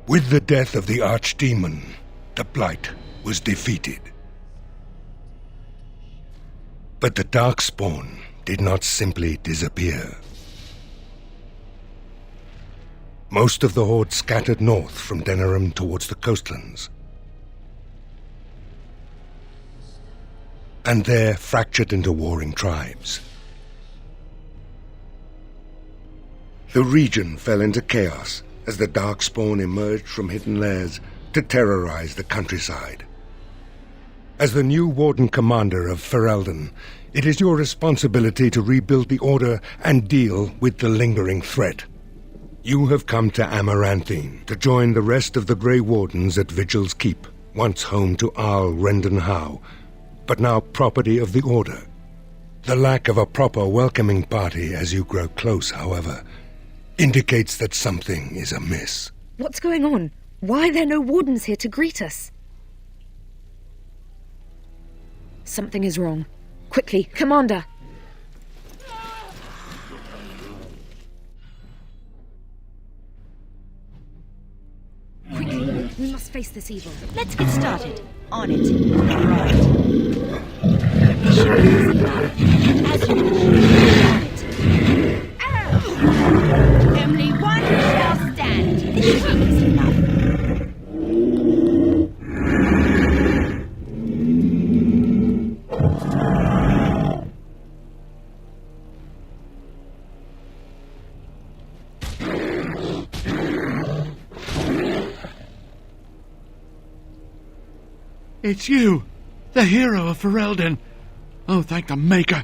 With the death of the Archdemon, the Blight was defeated. But the Darkspawn did not simply disappear. Most of the Horde scattered north from Denerim towards the coastlands, and there fractured into warring tribes. The region fell into chaos as the Darkspawn emerged from hidden lairs to terrorize the countryside. As the new Warden-Commander of Fereldan, it is your responsibility to rebuild the Order and deal with the lingering threat. You have come to Amaranthine to join the rest of the Grey Wardens at Vigil's Keep, once home to Arl Rendenhau, but now property of the Order. The lack of a proper welcoming party as you grow close, however, indicates that something is amiss. What's going on? Why are there no wardens here to greet us? Something is wrong. Quickly, Commander! Quickly, we must face this evil. Let's get started. On it. Right. As you wish. On it. Only one shall stand. This is enough. It's you, the Hero of Fereldan. Oh, thank the Maker.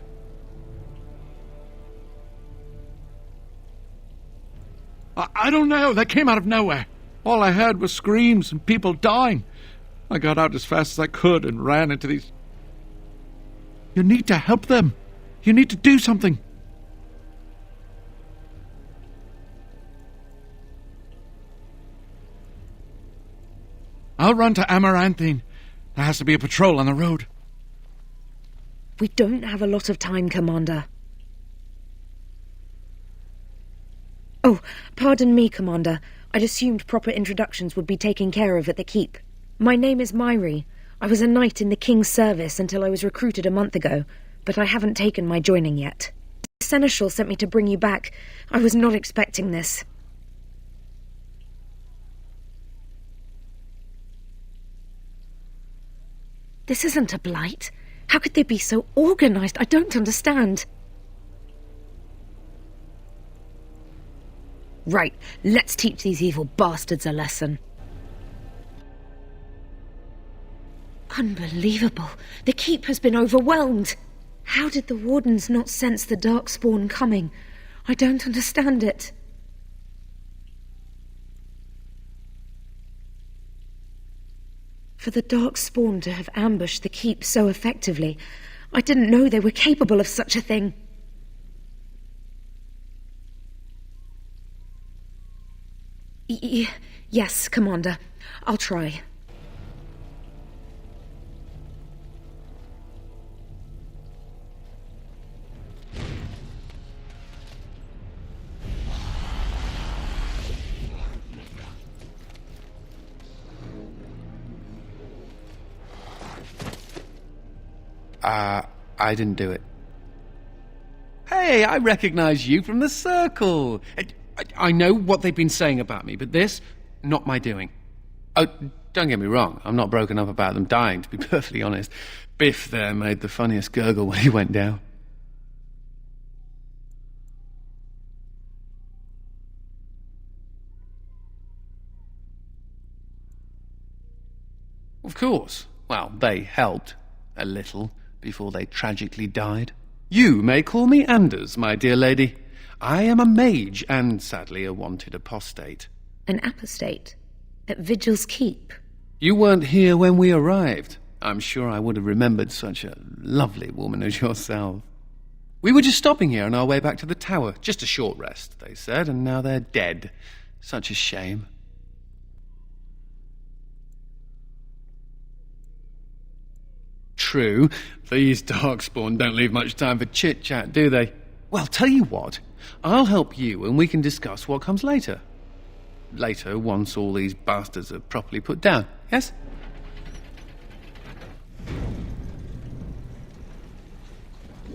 I don't know. They came out of nowhere. All I heard was screams and people dying. I got out as fast as I could and ran into these... You need to help them. You need to do something. I'll run to Amaranthine. There has to be a patrol on the road. We don't have a lot of time, Commander. Oh, pardon me, Commander. I'd assumed proper introductions would be taken care of at the Keep. My name is Myri. I was a knight in the King's service until I was recruited a month ago, but I haven't taken my joining yet. The Seneschal sent me to bring you back. I was not expecting this. This isn't a blight. How could they be so organized? I don't understand. Right, let's teach these evil bastards a lesson. Unbelievable. The Keep has been overwhelmed. How did the Wardens not sense the Darkspawn coming? I don't understand it. For the Darkspawn to have ambushed the Keep so effectively, I didn't know they were capable of such a thing. Yes, Commander. I'll try. I didn't do it. Hey, I recognize you from the circle. I know what they've been saying about me, but this, not my doing. Oh, don't get me wrong, I'm not broken up about them dying, to be perfectly honest. Biff there made the funniest gurgle when he went down. Of course. Well, they helped. A little. Before they tragically died. You may call me Anders, my dear lady. I am a mage and, sadly, a wanted apostate. An apostate? At Vigil's Keep? You weren't here when we arrived. I'm sure I would have remembered such a lovely woman as yourself. We were just stopping here on our way back to the tower. Just a short rest, they said, and now they're dead. Such a shame. True, these Darkspawn don't leave much time for chit-chat, do they? Well, tell you what, I'll help you and we can discuss what comes later. later, once all these bastards are properly put down, yes?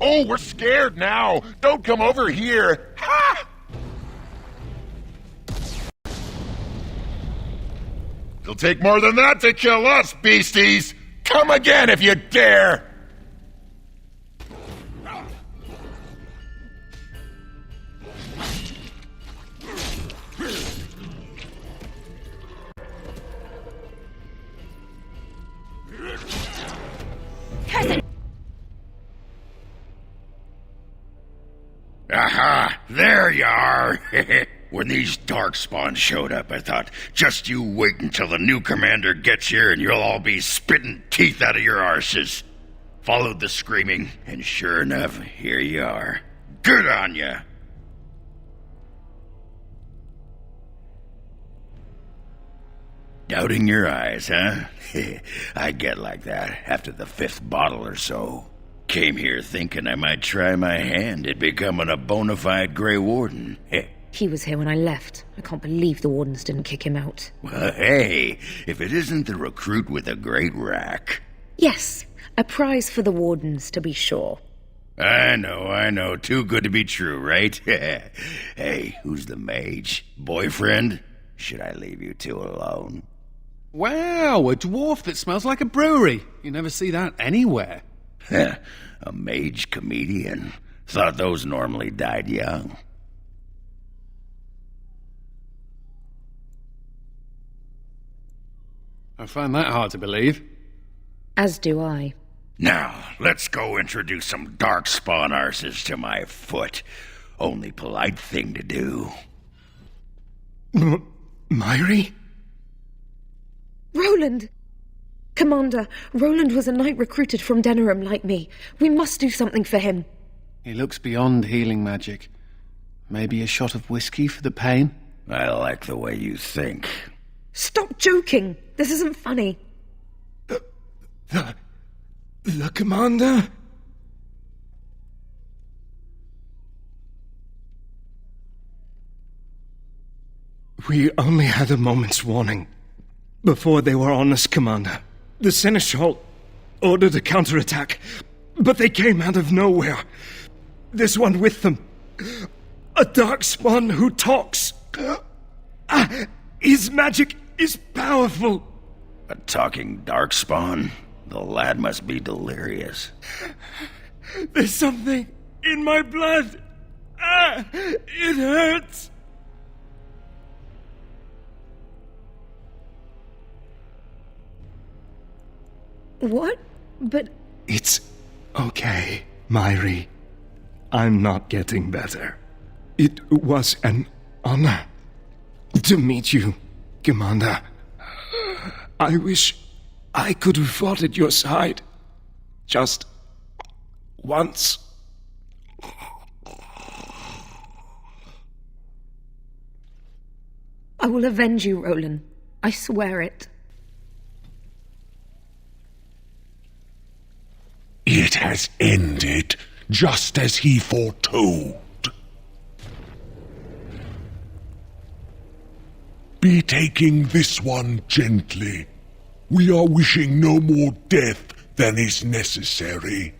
Oh, we're scared now! Don't come over here! Ha! It'll take more than that to kill us, beasties! Come again if you dare! Aha! There you are! When these darkspawn showed up, I thought, just you wait until the new commander gets here and you'll all be spitting teeth out of your arses. Followed the screaming, and sure enough, here you are. Good on ya! Doubting your eyes, huh? I get like that after the 5th bottle or so. Came here thinking I might try my hand at becoming a bona fide Grey Warden. He was here when I left. I can't believe the Wardens didn't kick him out. Well, hey, if it isn't the recruit with a great rack. Yes, a prize for the Wardens, to be sure. I know. Too good to be true, right? Hey, who's the mage? Boyfriend? Should I leave you two alone? Wow, a dwarf that smells like a brewery. You never see that anywhere. A mage comedian. Thought those normally died young. I find that hard to believe. As do I. Now, let's go introduce some darkspawn arses to my foot. Only polite thing to do. Myri? Roland! Commander, Roland was a knight recruited from Denerim like me. We must do something for him. He looks beyond healing magic. Maybe a shot of whiskey for the pain? I like the way you think. Stop joking! This isn't funny. The commander? We only had a moment's warning before they were on us, Commander. The Seneschal ordered a counterattack, but they came out of nowhere. There's one with them. A darkspawn who talks. His magic is powerful. A talking darkspawn? The lad must be delirious. There's something in my blood. It hurts. What? But... It's okay, Myri. I'm not getting better. It was an honor to meet you, Commander. I wish I could have fought at your side. Just once. I will avenge you, Roland. I swear it. It has ended, just as he foretold. Be taking this one gently. We are wishing no more death than is necessary.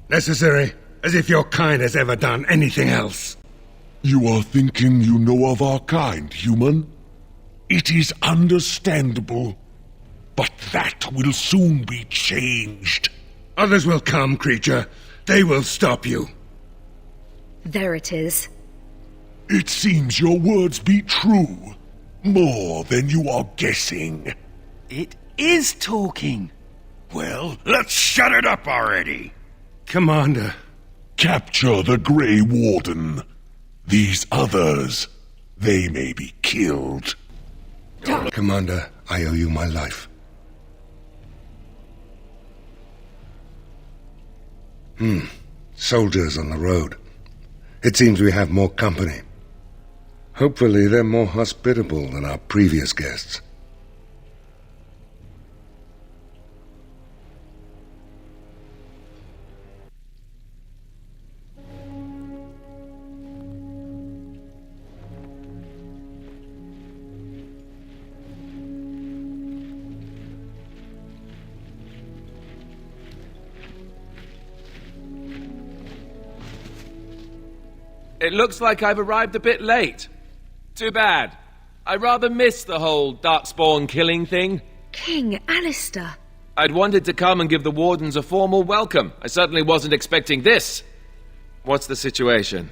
Necessary? As if your kind has ever done anything else. You are thinking you know of our kind, human? It is understandable, but that will soon be changed. Others will come, creature. They will stop you. There it is. It seems your words be true. More than you are guessing. It is talking. Well, let's shut it up already. Commander. Capture the Grey Warden. These others, they may be killed. Commander, I owe you my life. Soldiers on the road. It seems we have more company. Hopefully they're more hospitable than our previous guests. It looks like I've arrived a bit late. Too bad. I rather missed the whole Darkspawn killing thing. King Alistair. I'd wanted to come and give the Wardens a formal welcome. I certainly wasn't expecting this. What's the situation?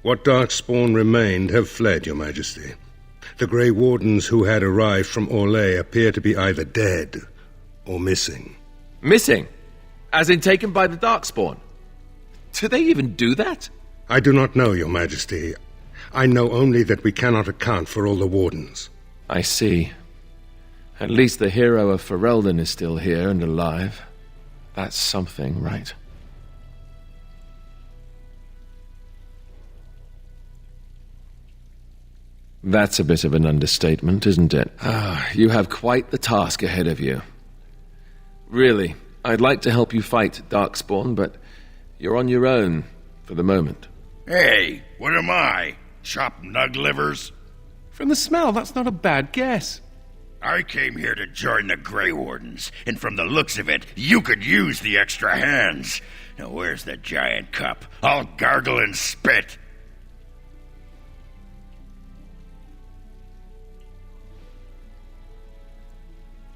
What Darkspawn remained have fled, Your Majesty. The Grey Wardens who had arrived from Orlais appear to be either dead or missing. Missing? As in taken by the Darkspawn? Do they even do that? I do not know, Your Majesty. I know only that we cannot account for all the Wardens. I see. At least the Hero of Fereldan is still here and alive. That's something, right? That's a bit of an understatement, isn't it? You have quite the task ahead of you. Really, I'd like to help you fight Darkspawn, but you're on your own for the moment. Hey, what am I? Chopped nug livers? From the smell, that's not a bad guess. I came here to join the Grey Wardens, and from the looks of it, you could use the extra hands. Now where's the giant cup? I'll gargle and spit.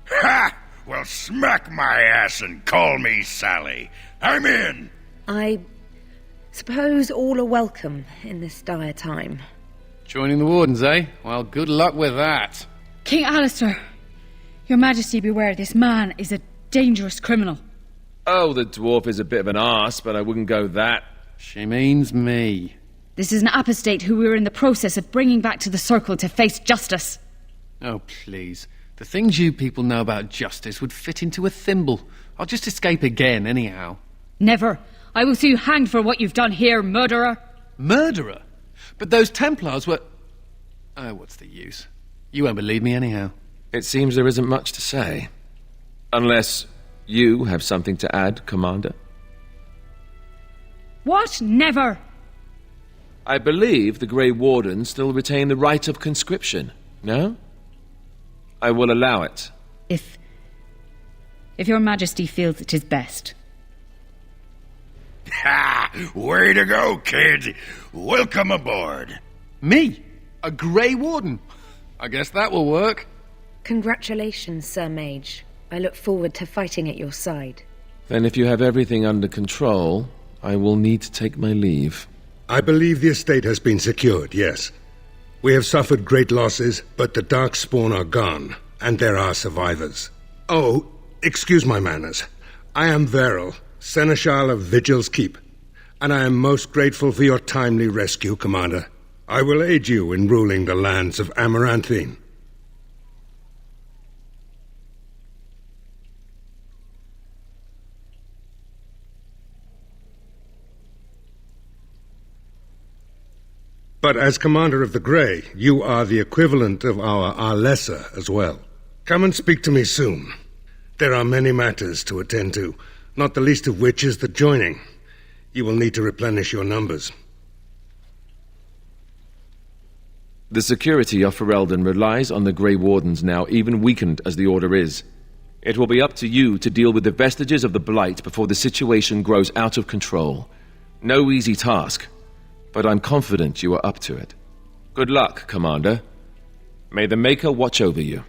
Ha! Well, smack my ass and call me Sally. I'm in! I suppose all are welcome in this dire time. Joining the Wardens, eh? Well, good luck with that. King Alistair, Your Majesty beware, this man is a dangerous criminal. Oh, the dwarf is a bit of an arse, but I wouldn't go that. She means me. This is an apostate who we are in the process of bringing back to the Circle to face justice. Oh, please. The things you people know about justice would fit into a thimble. I'll just escape again, anyhow. Never. I will see you hanged for what you've done here, murderer. Murderer? But those Templars were... Oh, what's the use? You won't believe me anyhow. It seems there isn't much to say. Unless you have something to add, Commander. What? Never! I believe the Grey Wardens still retain the right of conscription, no? I will allow it. If Your Majesty feels it is best. Ha! Way to go, kid! Welcome aboard. Me? A Grey Warden? I guess that will work. Congratulations, Sir Mage. I look forward to fighting at your side. Then if you have everything under control, I will need to take my leave. I believe the estate has been secured, yes. We have suffered great losses, but the Darkspawn are gone, and there are survivors. Oh, excuse my manners. I am Veril, Seneschal of Vigil's Keep, and I am most grateful for your timely rescue, Commander. I will aid you in ruling the lands of Amaranthine. But as Commander of the Grey, you are the equivalent of our Lesser as well. Come and speak to me soon. There are many matters to attend to, not the least of which is the joining. You will need to replenish your numbers. The security of Fereldan relies on the Grey Wardens now, even weakened as the Order is. It will be up to you to deal with the vestiges of the Blight before the situation grows out of control. No easy task, but I'm confident you are up to it. Good luck, Commander. May the Maker watch over you.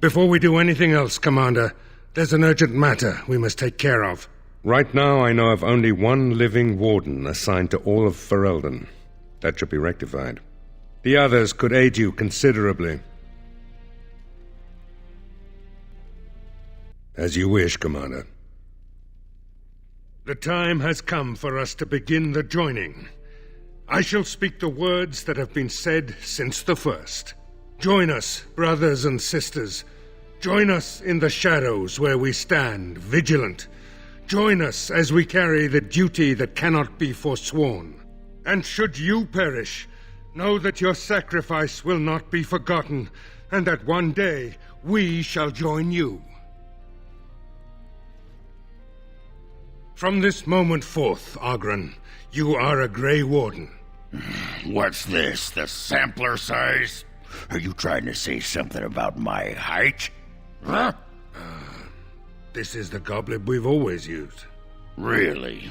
Before we do anything else, Commander, there's an urgent matter we must take care of. Right now, I know of only one living warden assigned to all of Fereldan. That should be rectified. The others could aid you considerably. As you wish, Commander. The time has come for us to begin the joining. I shall speak the words that have been said since the first. Join us, brothers and sisters. Join us in the shadows where we stand, vigilant. Join us as we carry the duty that cannot be forsworn. And should you perish, know that your sacrifice will not be forgotten, and that one day we shall join you. From this moment forth, Oghren, you are a Grey Warden. What's this, the sampler size? Are you trying to say something about my height? Huh? This is the goblet we've always used. Really?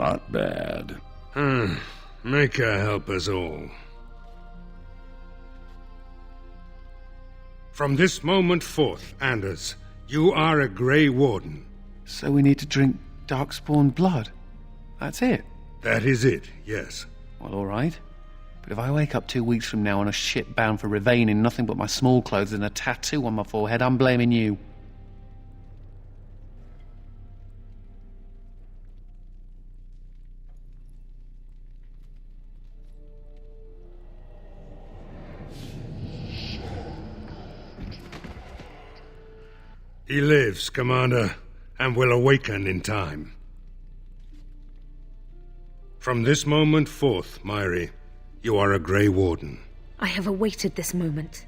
not bad. Make her help us all. From this moment forth, Anders, you are a Grey Warden. So we need to drink darkspawn blood? That's it? That is it, yes. Well, all right. But if I wake up 2 weeks from now on a ship bound for Ravane in nothing but my small clothes and a tattoo on my forehead, I'm blaming you. He lives, Commander, and will awaken in time. From this moment forth, Myri, you are a Grey Warden. I have awaited this moment.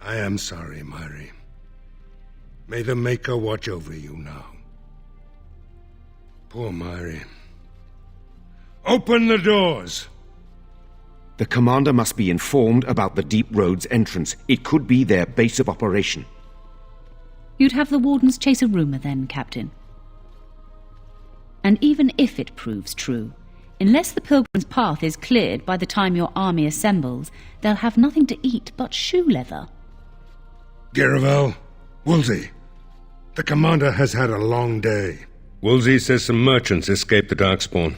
I am sorry, Myri. May the Maker watch over you now. Poor Myri. Open the doors! The commander must be informed about the Deep Road's entrance. It could be their base of operation. You'd have the wardens chase a rumor then, Captain. And even if it proves true, unless the pilgrim's path is cleared by the time your army assembles, they'll have nothing to eat but shoe leather. Garavel, Woolsey, the commander has had a long day. Woolsey says some merchants escaped the Darkspawn.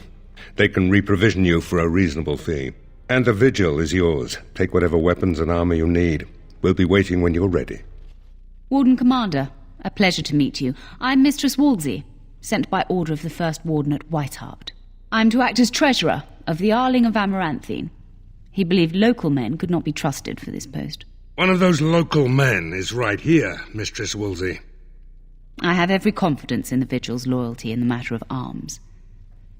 They can reprovision you for a reasonable fee. And the vigil is yours. Take whatever weapons and armor you need. We'll be waiting when you're ready. Warden-Commander, a pleasure to meet you. I'm Mistress Woolsey, sent by order of the First Warden at Whitehart. I'm to act as treasurer of the Arling of Amaranthine. He believed local men could not be trusted for this post. One of those local men is right here, Mistress Woolsey. I have every confidence in the Vigil's loyalty in the matter of arms.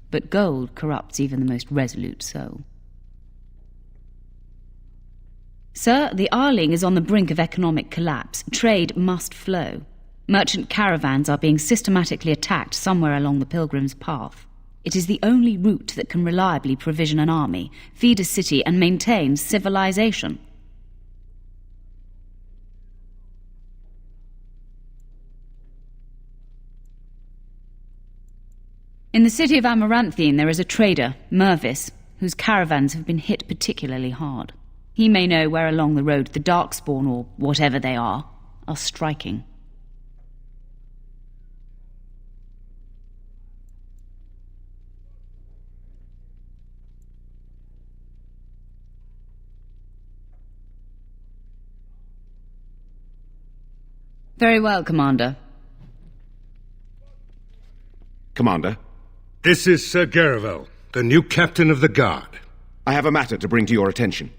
But gold corrupts even the most resolute soul. Sir, the Arling is on the brink of economic collapse. Trade must flow. Merchant caravans are being systematically attacked somewhere along the Pilgrim's Path. It is the only route that can reliably provision an army, feed a city, and maintain civilization. In the city of Amaranthine there is a trader, Mervis, whose caravans have been hit particularly hard. He may know where along the road the Darkspawn, or whatever they are striking. Very well, Commander. Commander? This is Sir Garavel, the new captain of the guard. I have a matter to bring to your attention.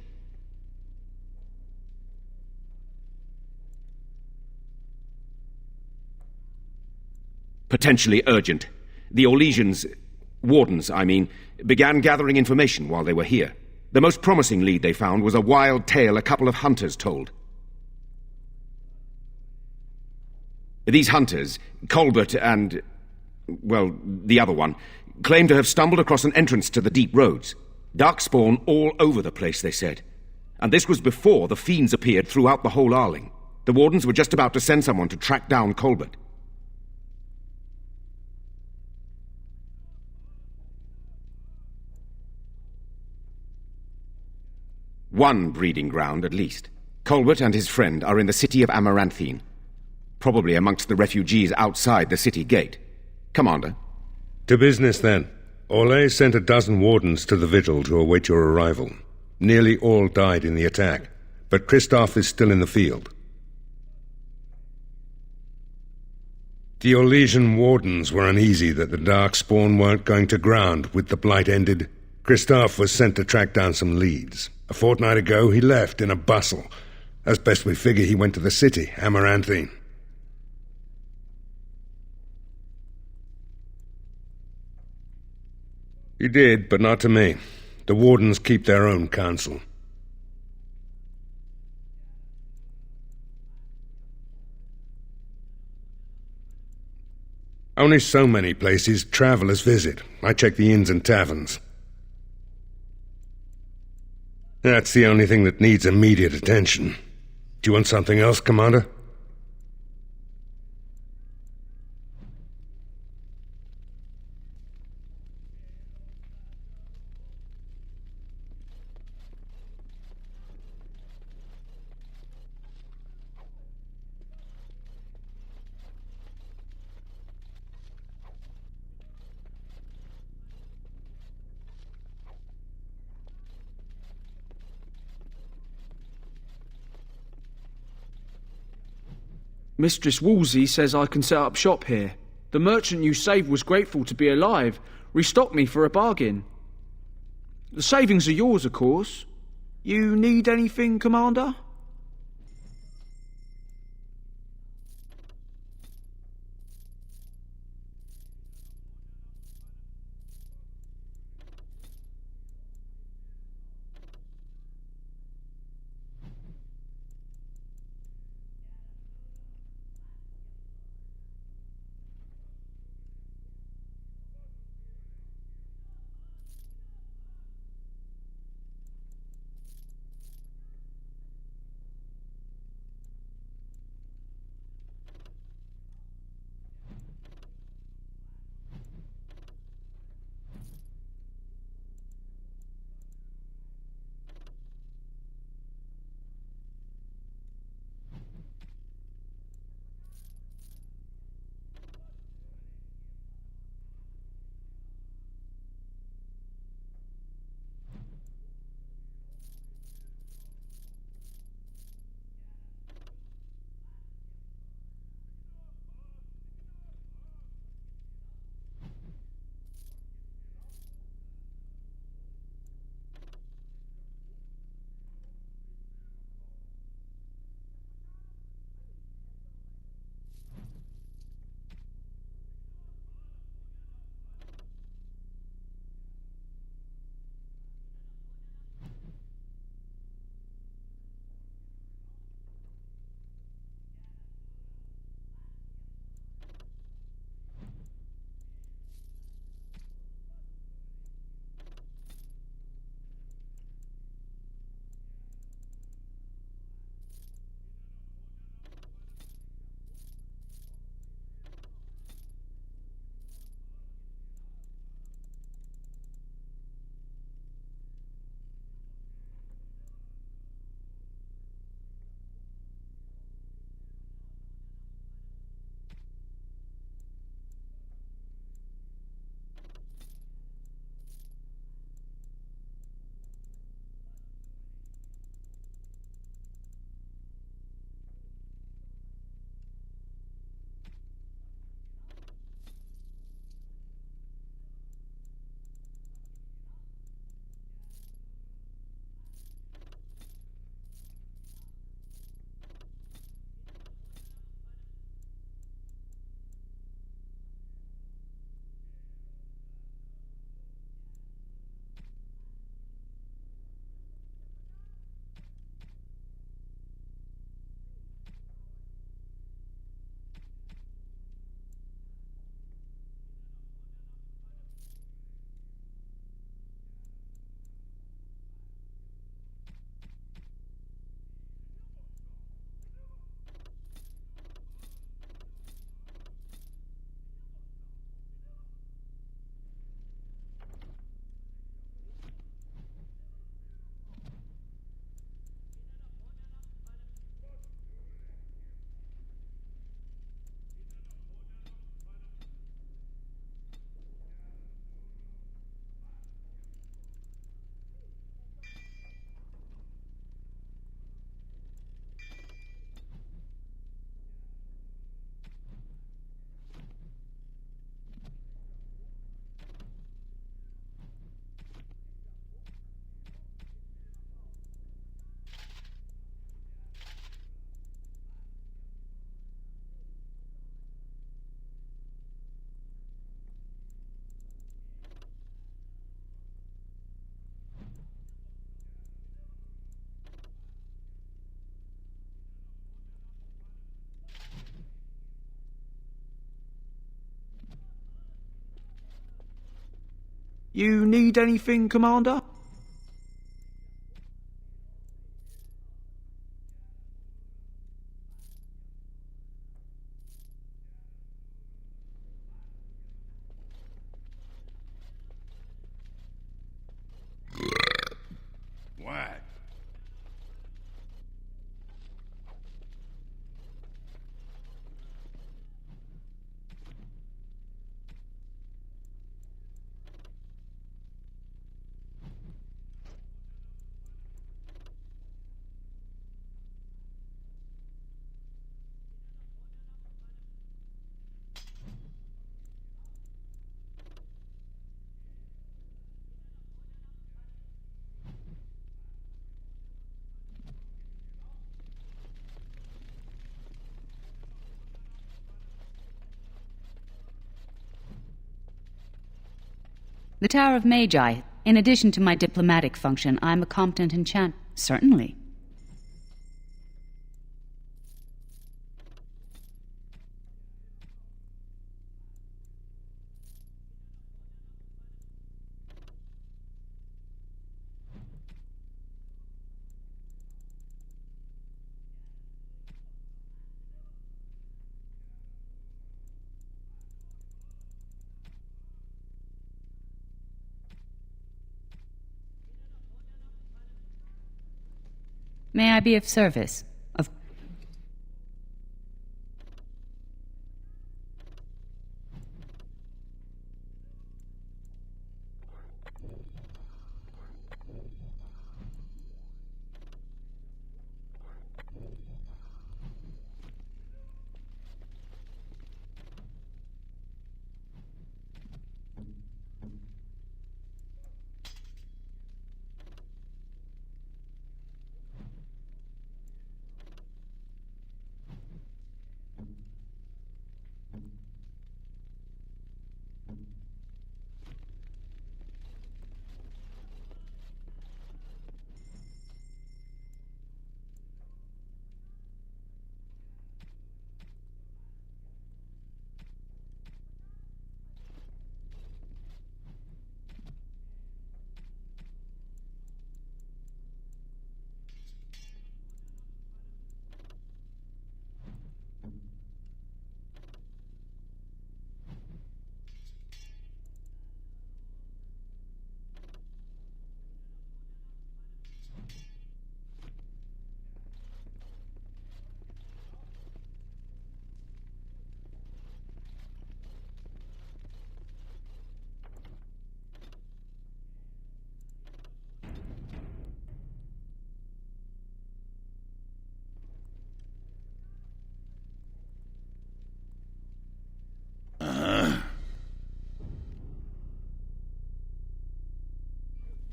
Potentially urgent. The Orlesians, wardens, I mean, began gathering information while they were here. The most promising lead they found was a wild tale a couple of hunters told. These hunters, Colbert and, well, the other one, claim to have stumbled across an entrance to the deep roads. Darkspawn all over the place, they said. And this was before the fiends appeared throughout the whole Arling. The wardens were just about to send someone to track down Colbert. One breeding ground, at least. Colbert and his friend are in the city of Amaranthine. Probably amongst the refugees outside the city gate. Commander? To business, then. Orlais sent a dozen wardens to the vigil to await your arrival. Nearly all died in the attack, but Christoph is still in the field. The Orlesian wardens were uneasy that the Darkspawn weren't going to ground with the Blight ended. Christoph was sent to track down some leads. A fortnight ago, he left in a bustle. As best we figure, he went to the city, Amaranthine. He did, but not to me. The wardens keep their own counsel. Only so many places travelers visit. I check the inns and taverns. That's the only thing that needs immediate attention. Do you want something else, Commander? Mistress Woolsey says I can set up shop here. The merchant you saved was grateful to be alive, restocked me for a bargain. The savings are yours, of course. You need anything, Commander? You need anything, Commander? What? The Tower of Magi. In addition to my diplomatic function, I'm a competent enchant. Certainly. May I be of service? Of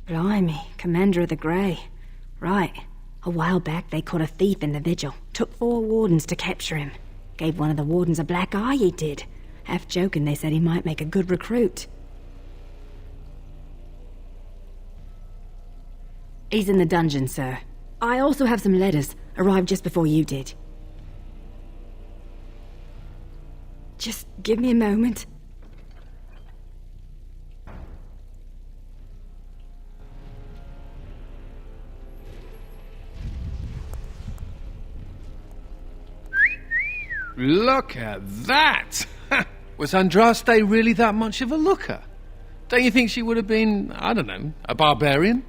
Blimey, Commander of the Grey. Right. A while back they caught a thief in the vigil. Took 4 wardens to capture him. Gave one of the wardens a black eye, he did. Half joking, they said he might make a good recruit. He's in the dungeon, sir. I also have some letters. Arrived just before you did. Just give me a moment. Look at that! Was Andraste really that much of a looker? Don't you think she would have been, I don't know, a barbarian?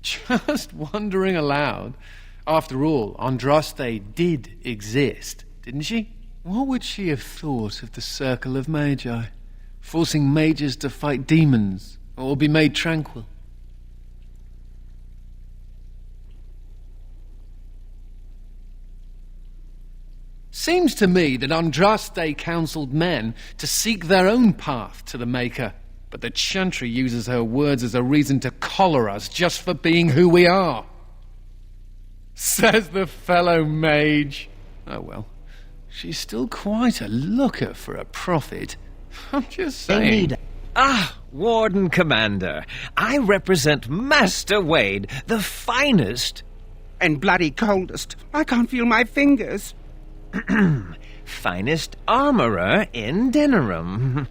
Just wondering aloud. After all, Andraste did exist, didn't she? What would she have thought of the Circle of Magi? Forcing mages to fight demons, or be made tranquil? Seems to me that Andraste counseled men to seek their own path to the Maker, but the Chantry uses her words as a reason to collar us just for being who we are. Says the fellow mage. Oh well, she's still quite a looker for a prophet. I'm just saying. Ah, Warden-Commander. I represent Master Wade, the finest. And bloody coldest. I can't feel my fingers. finest armorer in Denerim.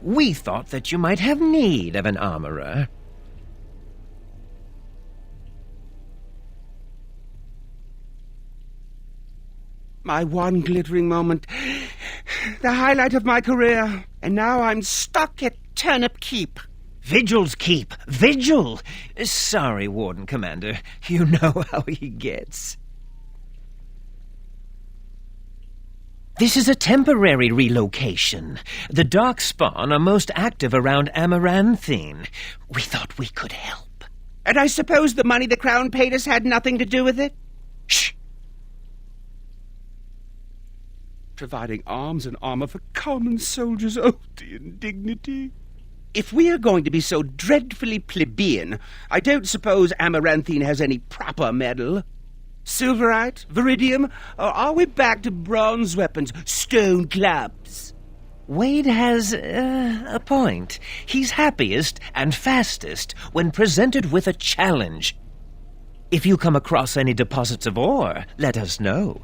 We thought that you might have need of an armorer. My one glittering moment. The highlight of my career. And now I'm stuck at Turnip Keep. Vigil's Keep! Vigil! Sorry, Warden-Commander. You know how he gets. This is a temporary relocation. The Darkspawn are most active around Amaranthine. We thought we could help. And I suppose the money the Crown paid us had nothing to do with it? Shh! Providing arms and armor for common soldiers. Oh, the indignity. If we are going to be so dreadfully plebeian, I don't suppose Amaranthine has any proper metal. Silverite? Viridium? Or are we back to bronze weapons, stone clubs? Wade has a point. He's happiest and fastest when presented with a challenge. If you come across any deposits of ore, let us know.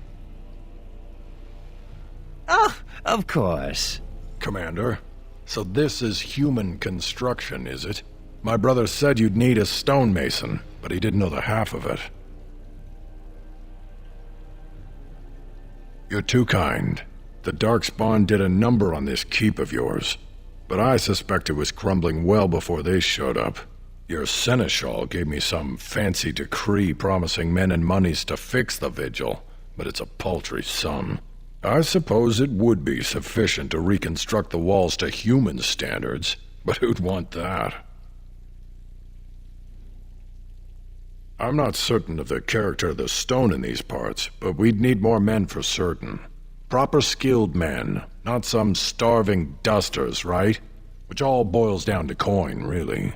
Oh, of course. Commander, so this is human construction, is it? My brother said you'd need a stonemason, but he didn't know the half of it. You're too kind. The Darkspawn did a number on this keep of yours, but I suspect it was crumbling well before they showed up. Your seneschal gave me some fancy decree promising men and monies to fix the vigil, but it's a paltry sum. I suppose it would be sufficient to reconstruct the walls to human standards, but who'd want that? I'm not certain of the character of the stone in these parts, but we'd need more men for certain. Proper skilled men, not some starving dusters, right? Which all boils down to coin, really.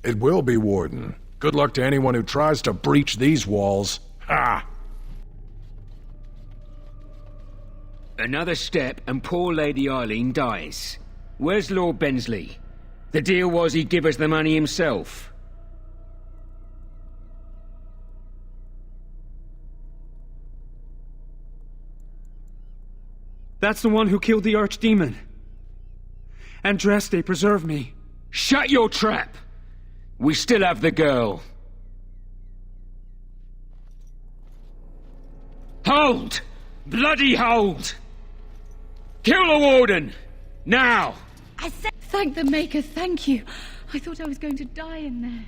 It will be, Warden. Good luck to anyone who tries to breach these walls. Ha! Another step and poor Lady Eileen dies. Where's Lord Bensley? The deal was he'd give us the money himself. That's the one who killed the Archdemon. Andraste, preserve me. Shut your trap! We still have the girl. Hold! Bloody hold! Kill the Warden! Now! I said, thank the Maker, thank you. I thought I was going to die in there.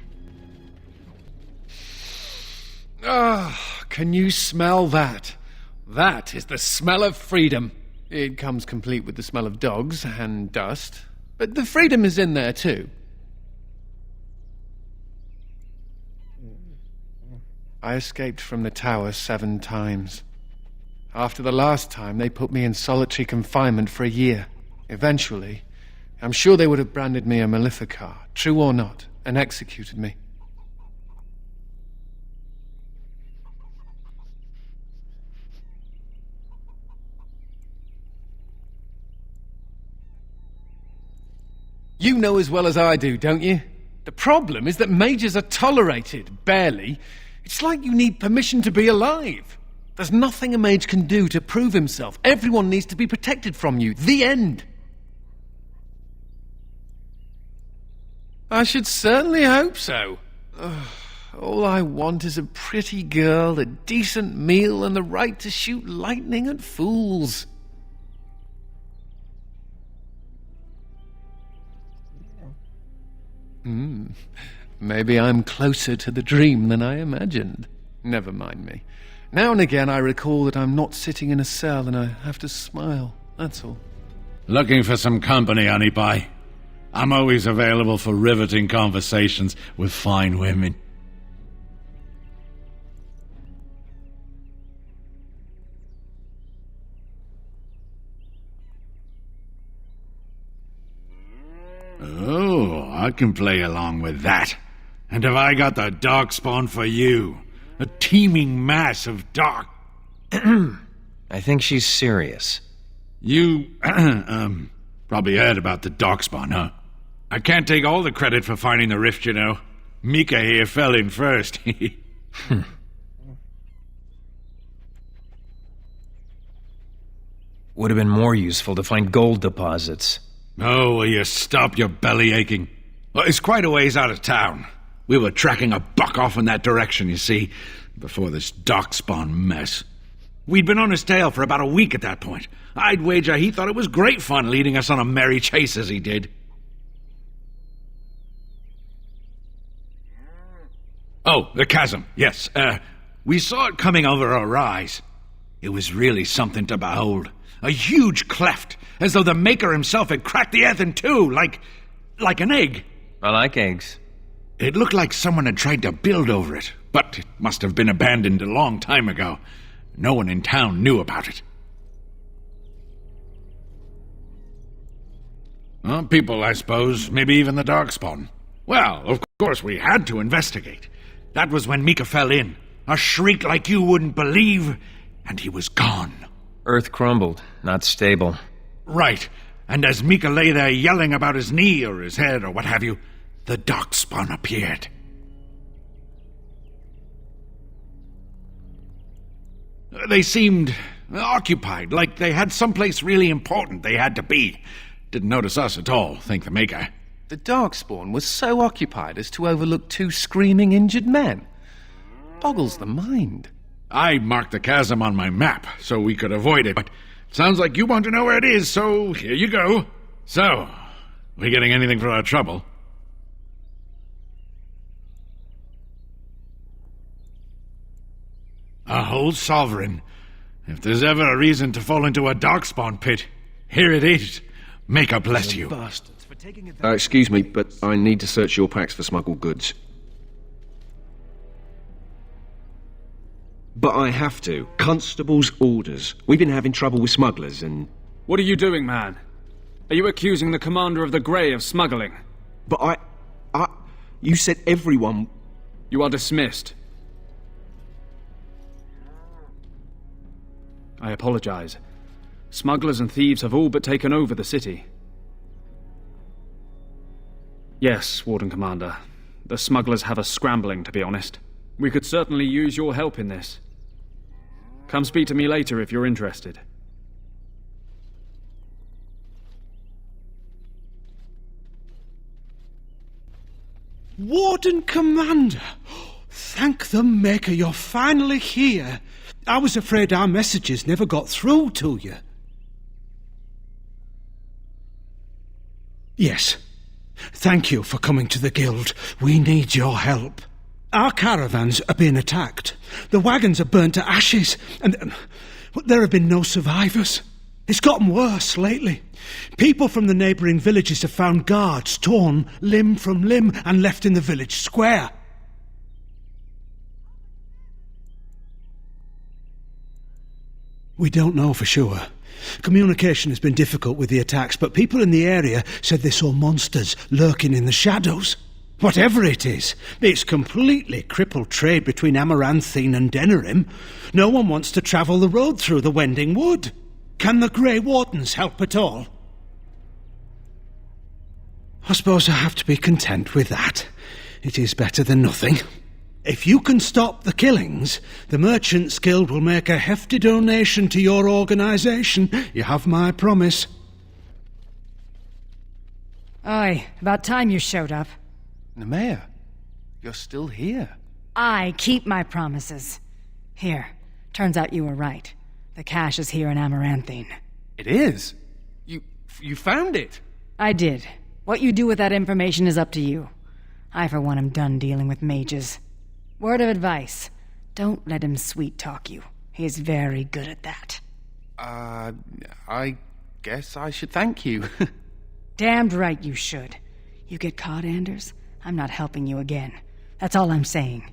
Ah, can you smell that? That is the smell of freedom. It comes complete with the smell of dogs and dust, but the freedom is in there too. I escaped from the tower 7 times. After the last time, they put me in solitary confinement for a year. Eventually, I'm sure they would have branded me a Maleficar, true or not, and executed me. You know as well as I do, don't you? The problem is that mages are tolerated, barely. It's like you need permission to be alive. There's nothing a mage can do to prove himself. Everyone needs to be protected from you. The end. I should certainly hope so. All I want is a pretty girl, a decent meal, and the right to shoot lightning at fools. Maybe I'm closer to the dream than I imagined. Never mind me. Now and again I recall that I'm not sitting in a cell and I have to smile, that's all. Looking for some company, honey pie? I'm always available for riveting conversations with fine women. Oh, I can play along with that. And have I got the Darkspawn for you? A teeming mass of dark... I think she's serious. You, probably heard about the Darkspawn, huh? I can't take all the credit for finding the rift, you know. Mika here fell in first. Would have been more useful to find gold deposits. Oh, will you stop your belly aching? Well, it's quite a ways out of town. We were tracking a buck off in that direction, you see, before this darkspawn mess. We'd been on his tail for about a week at that point. I'd wager he thought it was great fun leading us on a merry chase as he did. Oh, the chasm, yes. We saw it coming over a rise. It was really something to behold. A huge cleft, as though the Maker himself had cracked the earth in two, like an egg. I like eggs. It looked like someone had tried to build over it, but it must have been abandoned a long time ago. No one in town knew about it. Well, people, I suppose, maybe even the Darkspawn. Well, of course we had to investigate. That was when Mika fell in. A shriek like you wouldn't believe, and he was gone. Earth crumbled, not stable. Right, and as Mika lay there yelling about his knee or his head or what have you, the Darkspawn appeared. They seemed occupied, like they had someplace really important they had to be. Didn't notice us at all, thank the Maker. The Darkspawn was so occupied as to overlook two screaming injured men. Boggles the mind. I marked the chasm on my map so we could avoid it, but it sounds like you want to know where it is, so here you go. So, we getting anything for our trouble? A whole sovereign. If there's ever a reason to fall into a Darkspawn pit, here it is. Maker bless you. Excuse me, but I need to search your packs for smuggled goods. But I have to. Constable's orders. We've been having trouble with smugglers and... What are you doing, man? Are you accusing the commander of the Grey of smuggling? But I... You said everyone... You are dismissed. I apologize. Smugglers and thieves have all but taken over the city. Yes, Warden-Commander. The smugglers have us scrambling, to be honest. We could certainly use your help in this. Come speak to me later if you're interested. Warden-Commander! Thank the Maker you're finally here. I was afraid our messages never got through to you. Yes. Thank you for coming to the Guild. We need your help. Our caravans are being attacked. The wagons are burnt to ashes, and there have been no survivors. It's gotten worse lately. People from the neighbouring villages have found guards torn limb from limb and left in the village square. We don't know for sure. Communication has been difficult with the attacks, but people in the area said they saw monsters lurking in the shadows. Whatever it is, it's completely crippled trade between Amaranthine and Denerim. No one wants to travel the road through the Wending Wood. Can the Grey Wardens help at all? I suppose I have to be content with that. It is better than nothing. If you can stop the killings, the Merchants Guild will make a hefty donation to your organisation. You have my promise. Aye, about time you showed up. Nemea, you're still here. I keep my promises. Here, turns out you were right. The cache is here in Amaranthine. It is? You found it? I did. What you do with that information is up to you. I, for one, am done dealing with mages. Word of advice. Don't let him sweet-talk you. He is very good at that. I guess I should thank you. Damned right you should. You get caught, Anders, I'm not helping you again. That's all I'm saying.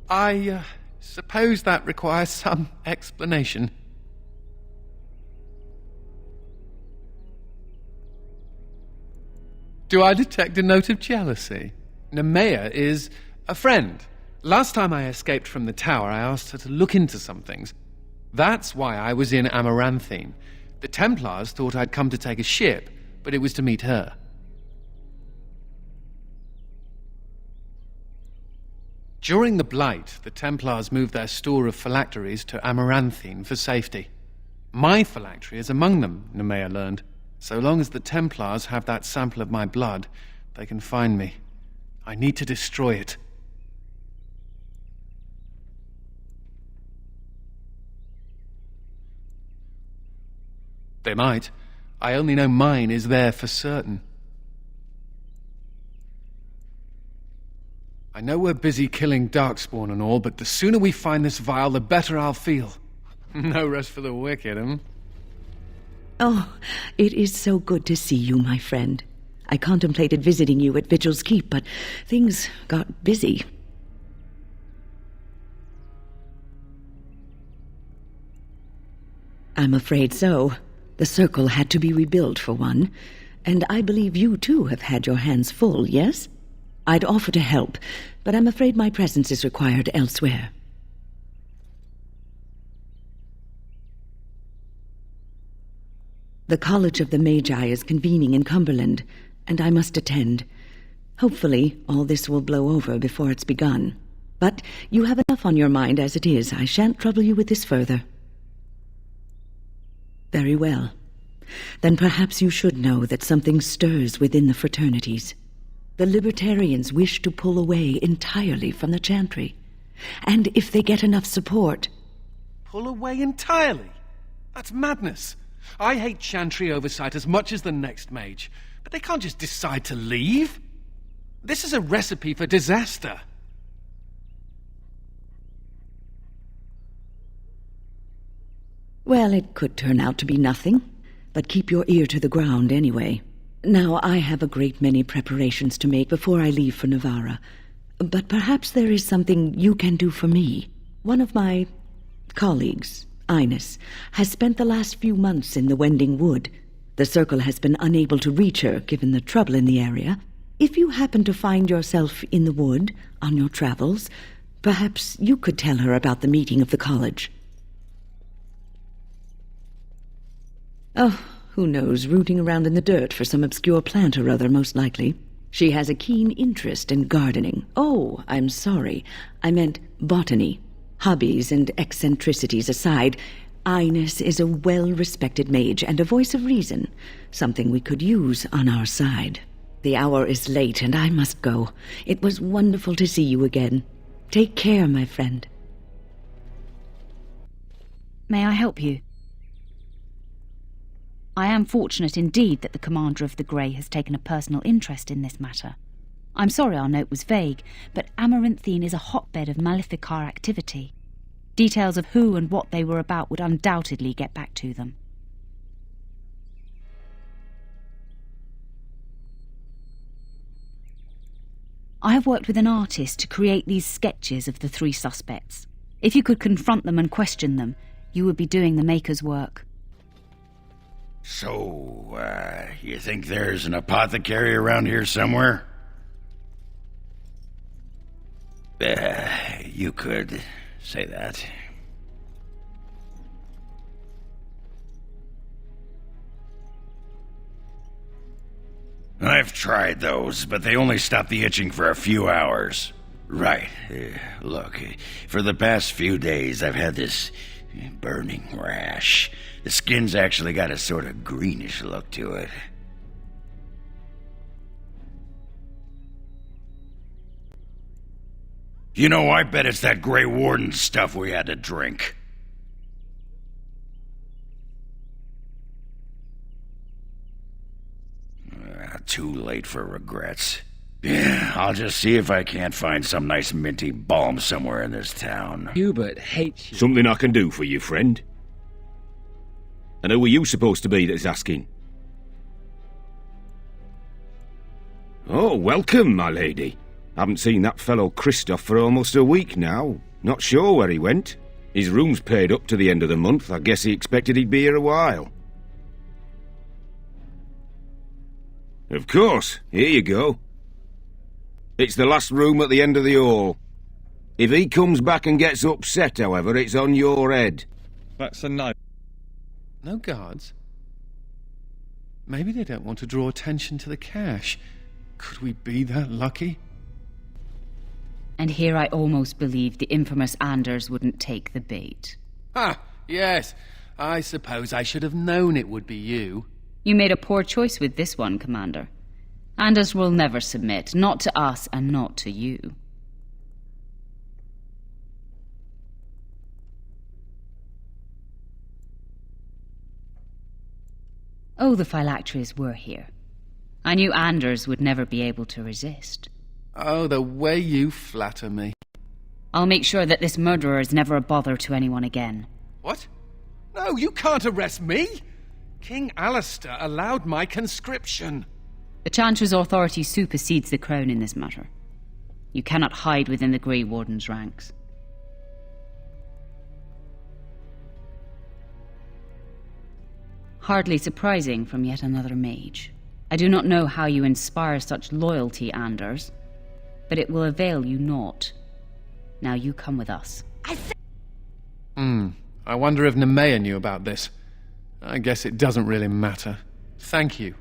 I suppose that requires some explanation. Do I detect a note of jealousy? Nemea is a friend. Last time I escaped from the tower, I asked her to look into some things. That's why I was in Amaranthine. The Templars thought I'd come to take a ship, but it was to meet her. During the Blight, the Templars moved their store of phylacteries to Amaranthine for safety. My phylactery is among them, Nemea learned. So long as the Templars have that sample of my blood, they can find me. I need to destroy it. They might. I only know mine is there for certain. I know we're busy killing Darkspawn and all, but the sooner we find this vial, the better I'll feel. No rest for the wicked, huh? Oh, it is so good to see you, my friend. I contemplated visiting you at Vigil's Keep, but things got busy. I'm afraid so. The Circle had to be rebuilt, for one. And I believe you, too, have had your hands full, yes? I'd offer to help, but I'm afraid my presence is required elsewhere. The College of the Magi is convening in Cumberland, and I must attend. Hopefully, all this will blow over before it's begun. But you have enough on your mind as it is. I shan't trouble you with this further. Very well. Then perhaps you should know that something stirs within the fraternities. The Libertarians wish to pull away entirely from the Chantry. And if they get enough support... Pull away entirely? That's madness. I hate Chantry oversight as much as the next mage, but they can't just decide to leave. This is a recipe for disaster. Well, it could turn out to be nothing, but keep your ear to the ground anyway. Now, I have a great many preparations to make before I leave for Navarra, but perhaps there is something you can do for me. One of my colleagues, Ines, has spent the last few months in the Wending Wood. The Circle has been unable to reach her, given the trouble in the area. If you happen to find yourself in the wood on your travels, perhaps you could tell her about the meeting of the college. Oh, who knows, rooting around in the dirt for some obscure plant or other, most likely. She has a keen interest in gardening. Oh, I'm sorry. I meant botany. Hobbies and eccentricities aside, Ines is a well-respected mage and a voice of reason, something we could use on our side. The hour is late and I must go. It was wonderful to see you again. Take care, my friend. May I help you? I am fortunate indeed that the Commander of the Grey has taken a personal interest in this matter. I'm sorry our note was vague, but Amaranthine is a hotbed of Maleficar activity. Details of who and what they were about would undoubtedly get back to them. I have worked with an artist to create these sketches of the three suspects. If you could confront them and question them, you would be doing the Maker's work. So, you think there's an apothecary around here somewhere? You could say that. I've tried those, but they only stop the itching for a few hours. Right. Look, for the past few days I've had this burning rash. The skin's actually got a sort of greenish look to it. You know, I bet it's that Grey Warden stuff we had to drink. Too late for regrets. Yeah, I'll just see if I can't find some nice minty balm somewhere in this town. Hubert hates you. Something I can do for you, friend? And who are you supposed to be that's asking? Oh, welcome, my lady. Haven't seen that fellow Christoph for almost a week now. Not sure where he went. His room's paid up to the end of the month. I guess he expected he'd be here a while. Of course. Here you go. It's the last room at the end of the hall. If he comes back and gets upset, however, it's on your head. That's a no. No guards? Maybe they don't want to draw attention to the cache. Could we be that lucky? And here I almost believed the infamous Anders wouldn't take the bait. Ha! Yes. I suppose I should have known it would be you. You made a poor choice with this one, Commander. Anders will never submit, not to us and not to you. Oh, the phylacteries were here. I knew Anders would never be able to resist. Oh, the way you flatter me. I'll make sure that this murderer is never a bother to anyone again. What? No, you can't arrest me! King Alistair allowed my conscription. The Chantry's authority supersedes the crown in this matter. You cannot hide within the Grey Warden's ranks. Hardly surprising from yet another mage. I do not know how you inspire such loyalty, Anders, but it will avail you naught. Now you come with us. I wonder if Nemea knew about this. I guess it doesn't really matter. Thank you.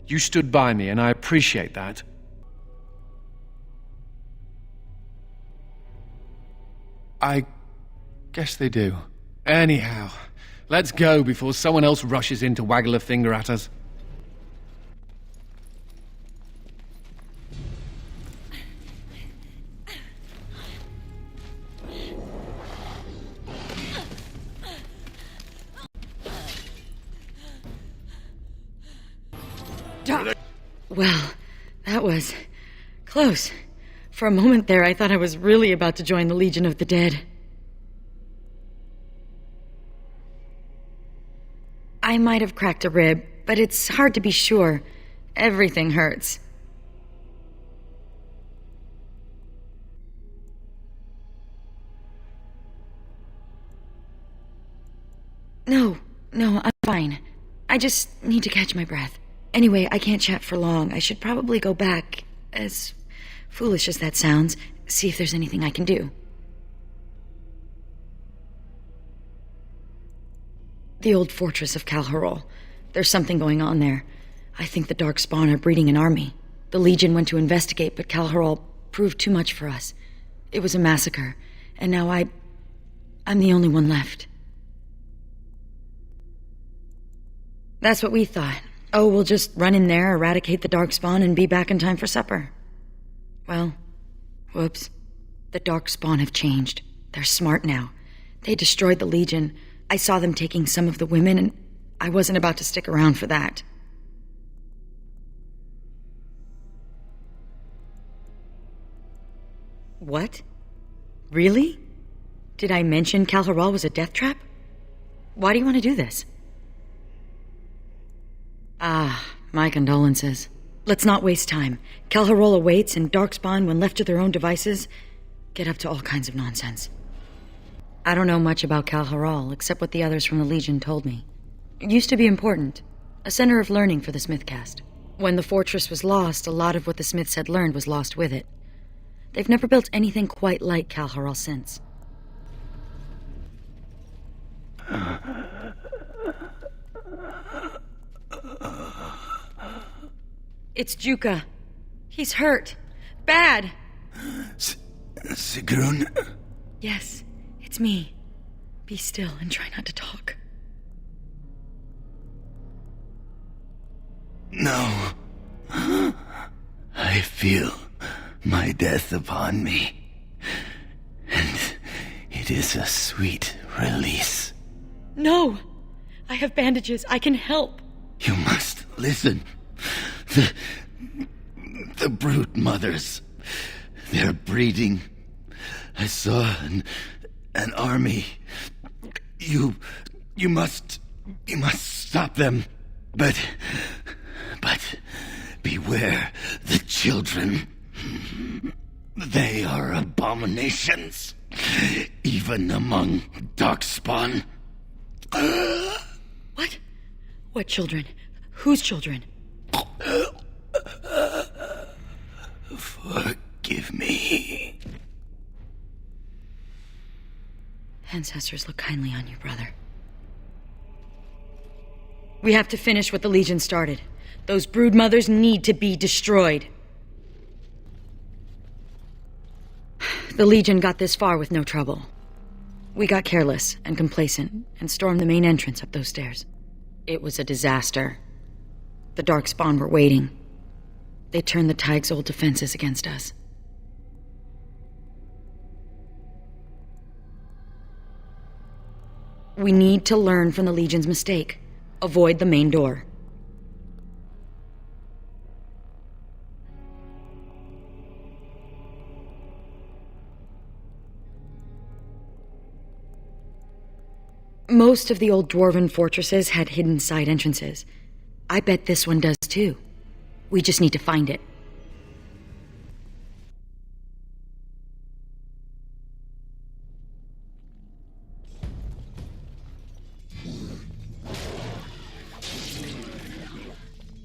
You stood by me, and I appreciate that. I guess they do. Anyhow, let's go before someone else rushes in to waggle a finger at us. Well, that was close. For a moment there, I thought I was really about to join the Legion of the Dead. I might have cracked a rib, but it's hard to be sure. Everything hurts. No, I'm fine. I just need to catch my breath. Anyway, I can't chat for long. I should probably go back, as foolish as that sounds, see if there's anything I can do. The old fortress of Calharol. There's something going on there. I think the Darkspawn are breeding an army. The Legion went to investigate, but Calharol proved too much for us. It was a massacre, and now I'm the only one left. That's what we thought. Oh, we'll just run in there, eradicate the Darkspawn, and be back in time for supper. Well, whoops. The Darkspawn have changed. They're smart now. They destroyed the Legion. I saw them taking some of the women, and I wasn't about to stick around for that. What? Really? Did I mention Calharol was a death trap? Why do you want to do this? My condolences. Let's not waste time. Calharol awaits, and Darkspawn, when left to their own devices, get up to all kinds of nonsense. I don't know much about Calharol, except what the others from the Legion told me. It used to be important. A center of learning for the Smithcast. When the fortress was lost, a lot of what the Smiths had learned was lost with it. They've never built anything quite like Calharol since. It's Juka. He's hurt. Bad. Sigrun? Yes, it's me. Be still and try not to talk. No. I feel my death upon me. And it is a sweet release. No! I have bandages. I can help. You must listen. The brood mothers. They're breeding. I saw an army. You must stop them. But beware the children. They are abominations, even among Darkspawn. What? What children? Whose children? Forgive me. Ancestors look kindly on you, brother. We have to finish what the Legion started. Those brood mothers need to be destroyed. The Legion got this far with no trouble. We got careless and complacent and stormed the main entrance up those stairs. It was a disaster. The Darkspawn were waiting. They turned the Tig's old defenses against us. We need to learn from the Legion's mistake. Avoid the main door. Most of the old dwarven fortresses had hidden side entrances. I bet this one does too. We just need to find it.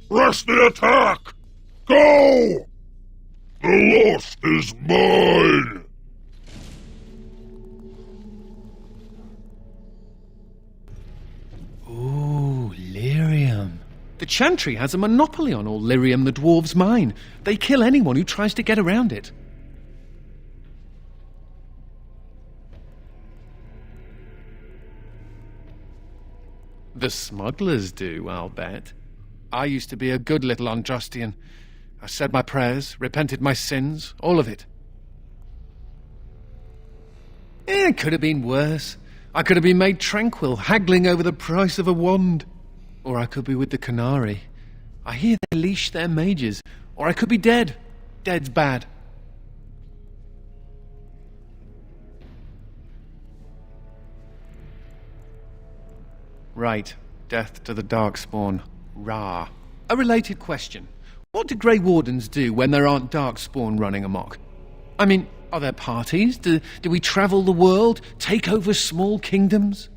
Press the attack! Go! The lost is mine! Ooh, lyrium. The Chantry has a monopoly on all lyrium the dwarves mine. They kill anyone who tries to get around it. The smugglers do, I'll bet. I used to be a good little Andrastian. I said my prayers, repented my sins, all of it. It could have been worse. I could have been made tranquil, haggling over the price of a wand. Or I could be with the Canary. I hear they leash their mages. Or I could be dead. Dead's bad. Right. Death to the Darkspawn. Rah. A related question. What do Grey Wardens do when there aren't Darkspawn running amok? I mean, are there parties? Do we travel the world? Take over small kingdoms?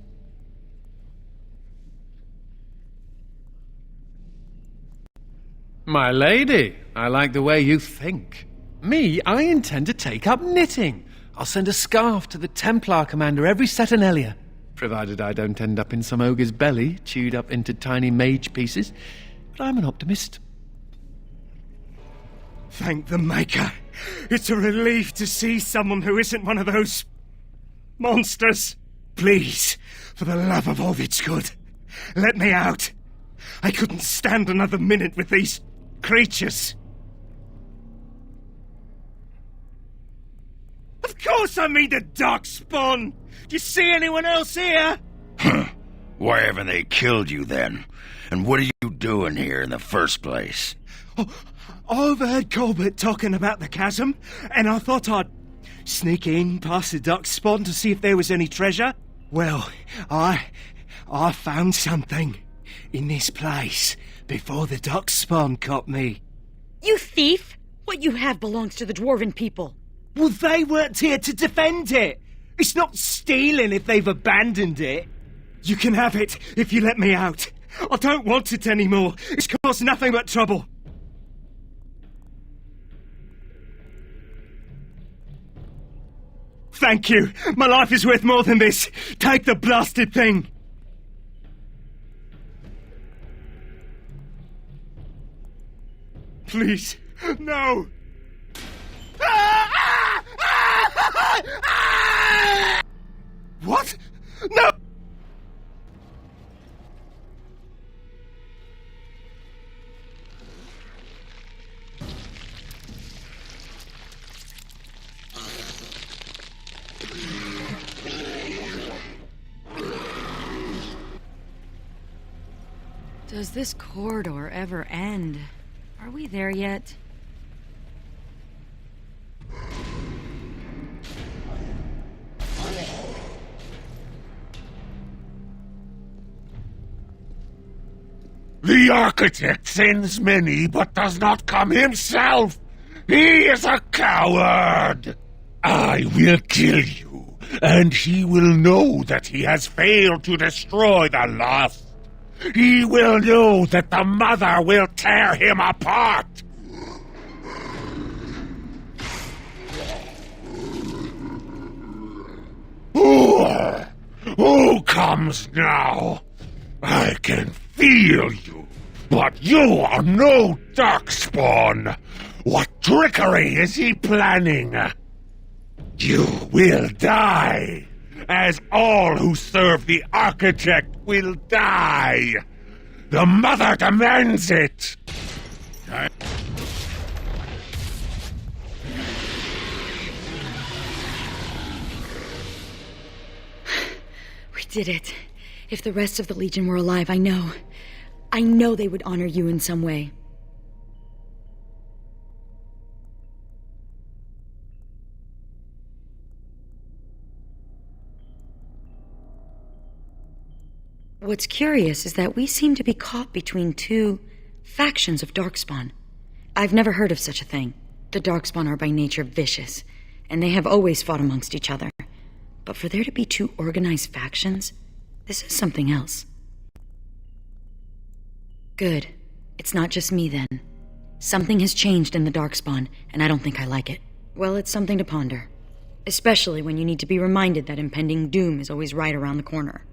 My lady, I like the way you think. Me, I intend to take up knitting. I'll send a scarf to the Templar commander every Saturnalia, provided I don't end up in some ogre's belly, chewed up into tiny mage pieces. But I'm an optimist. Thank the Maker. It's a relief to see someone who isn't one of those monsters. Please, for the love of all that's good, let me out. I couldn't stand another minute with these creatures. Of course I mean the Darkspawn. Do you see anyone else here? Huh. Why haven't they killed you then? And what are you doing here in the first place? Oh, I overheard Colbert talking about the chasm, and I thought I'd sneak in past the Darkspawn to see if there was any treasure. Well, I found something in this place before the Darkspawn caught me. You thief! What you have belongs to the dwarven people. Well, they weren't here to defend it. It's not stealing if they've abandoned it. You can have it if you let me out. I don't want it anymore. It's caused nothing but trouble. Thank you. My life is worth more than this. Take the blasted thing. Please, no. What? No! Does this corridor ever end? Are we there yet? The architect sends many, but does not come himself. He is a coward. I will kill you, and he will know that he has failed to destroy the lost. He will know that the Mother will tear him apart. Who comes now? I can feel you, but you are no Darkspawn. What trickery is he planning? You will die, as all who serve the Architect will die. The Mother demands it! We did it. If the rest of the Legion were alive, I know they would honor you in some way. What's curious is that we seem to be caught between two factions of Darkspawn. I've never heard of such a thing. The Darkspawn are by nature vicious, and they have always fought amongst each other. But for there to be two organized factions, this is something else. Good. It's not just me, then. Something has changed in the Darkspawn, and I don't think I like it. Well, it's something to ponder. Especially when you need to be reminded that impending doom is always right around the corner.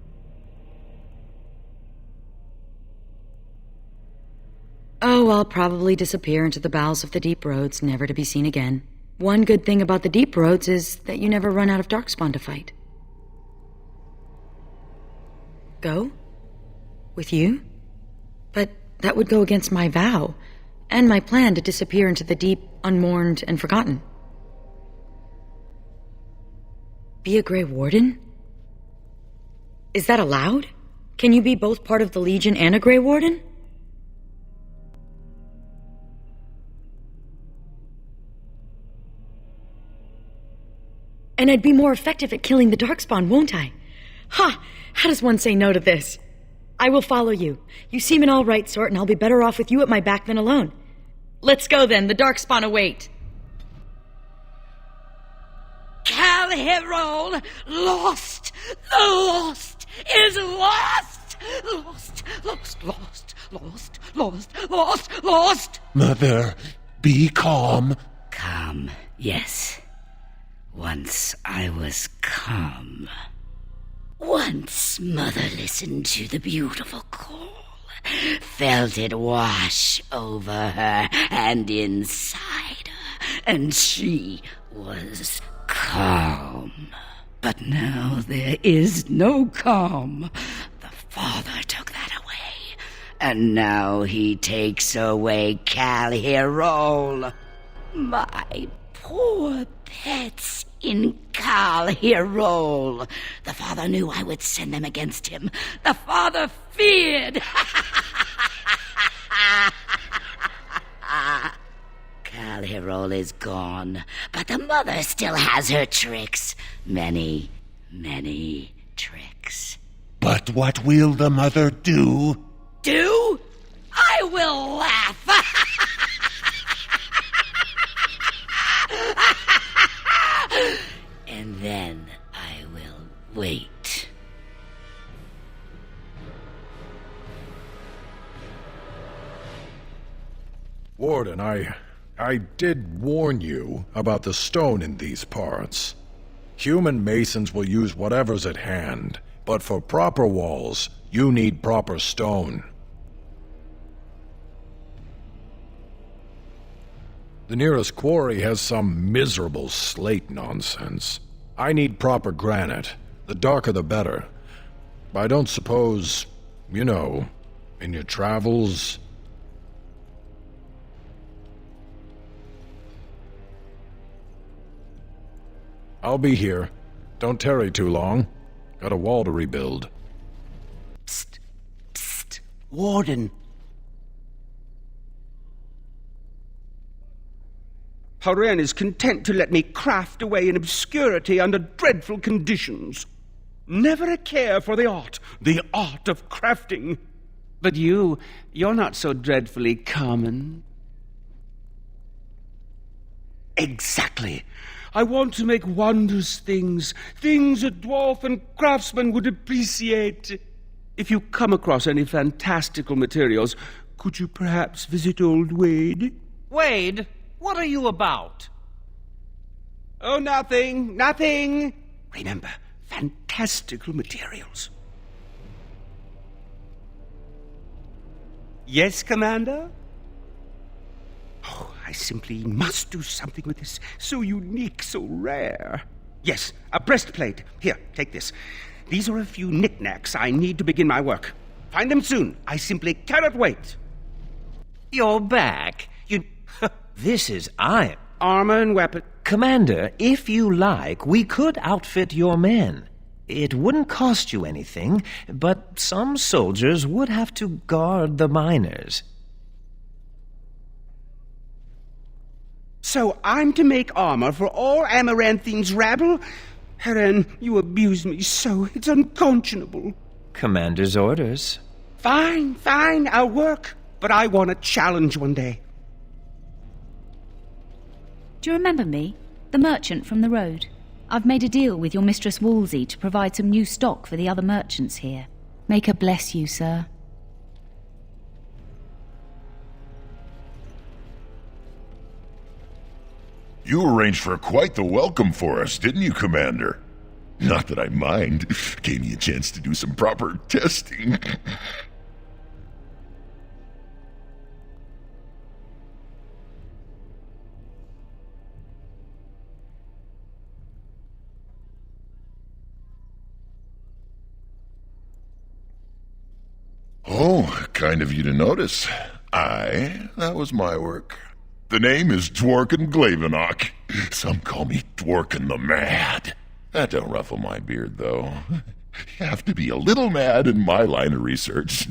Oh, I'll probably disappear into the bowels of the deep roads, never to be seen again. One good thing about the deep roads is that you never run out of Darkspawn to fight. Go? With you? But that would go against my vow, and my plan to disappear into the deep, unmourned, and forgotten. Be a Grey Warden? Is that allowed? Can you be both part of the Legion and a Grey Warden? And I'd be more effective at killing the Darkspawn, won't I? Ha! How does one say no to this? I will follow you. You seem an all-right sort, and I'll be better off with you at my back than alone. Let's go, then. The Darkspawn await. Cal-Herol! Lost! The lost is lost! Lost, lost, lost, lost, lost, lost, lost! Mother, be calm. Calm, yes. Once I was calm. Once Mother listened to the beautiful call, felt it wash over her and inside her, and she was calm. But now there is no calm. The Father took that away, and now he takes away Cal-Herol. My poor pets in Cal-Herol. The Father knew I would send them against him. The Father feared. Cal-Herol is gone, but the Mother still has her tricks. Many, many tricks. But what will the Mother do? Do? I will laugh. And then I will wait. Warden, I did warn you about the stone in these parts. Human masons will use whatever's at hand, but for proper walls, you need proper stone. The nearest quarry has some miserable slate nonsense. I need proper granite. The darker the better. I don't suppose, you know, in your travels... I'll be here. Don't tarry too long. Got a wall to rebuild. Psst. Psst. Warden. Haren is content to let me craft away in obscurity under dreadful conditions. Never a care for the art of crafting. But you're not so dreadfully common. Exactly. I want to make wondrous things a dwarf and craftsman would appreciate. If you come across any fantastical materials, could you perhaps visit old Wade? Wade? What are you about? Oh, nothing. Remember, fantastical materials. Yes, Commander? Oh, I simply must do something with this so unique, so rare. Yes, a breastplate. Here, take this. These are a few knickknacks I need to begin my work. Find them soon. I simply cannot wait. You're back. This is iron. Armor and weapon. Commander, if you like, we could outfit your men. It wouldn't cost you anything, but some soldiers would have to guard the miners. So I'm to make armor for all Amaranthine's rabble? Heren, you abuse me so. It's unconscionable. Commander's orders. Fine, I'll work. But I want a challenge one day. Do you remember me? The merchant from the road? I've made a deal with your Mistress Woolsey to provide some new stock for the other merchants here. Make her bless you, sir. You arranged for quite the welcome for us, didn't you, Commander? Not that I mind. Gave me a chance to do some proper testing. Oh, kind of you to notice. That was my work. The name is Dworkin Glavenok. Some call me Dworkin the Mad. That don't ruffle my beard, though. You have to be a little mad in my line of research.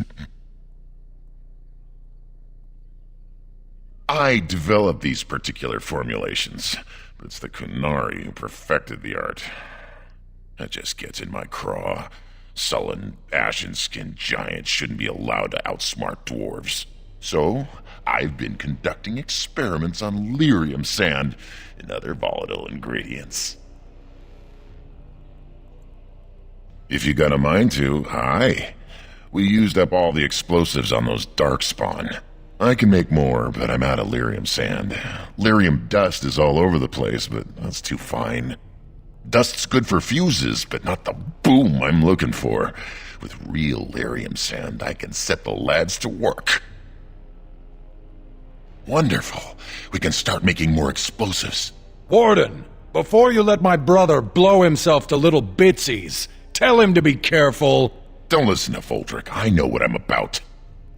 I developed these particular formulations, but it's the Kunari who perfected the art. That just gets in my craw. Sullen, ashen-skinned giants shouldn't be allowed to outsmart dwarves. So, I've been conducting experiments on lyrium sand and other volatile ingredients. If you got a mind to, aye. We used up all the explosives on those darkspawn. I can make more, but I'm out of lyrium sand. Lyrium dust is all over the place, but that's too fine. Dust's good for fuses, but not the boom I'm looking for. With real lyrium sand, I can set the lads to work. Wonderful. We can start making more explosives. Warden, before you let my brother blow himself to little bitsies, tell him to be careful. Don't listen to Voldrick. I know what I'm about.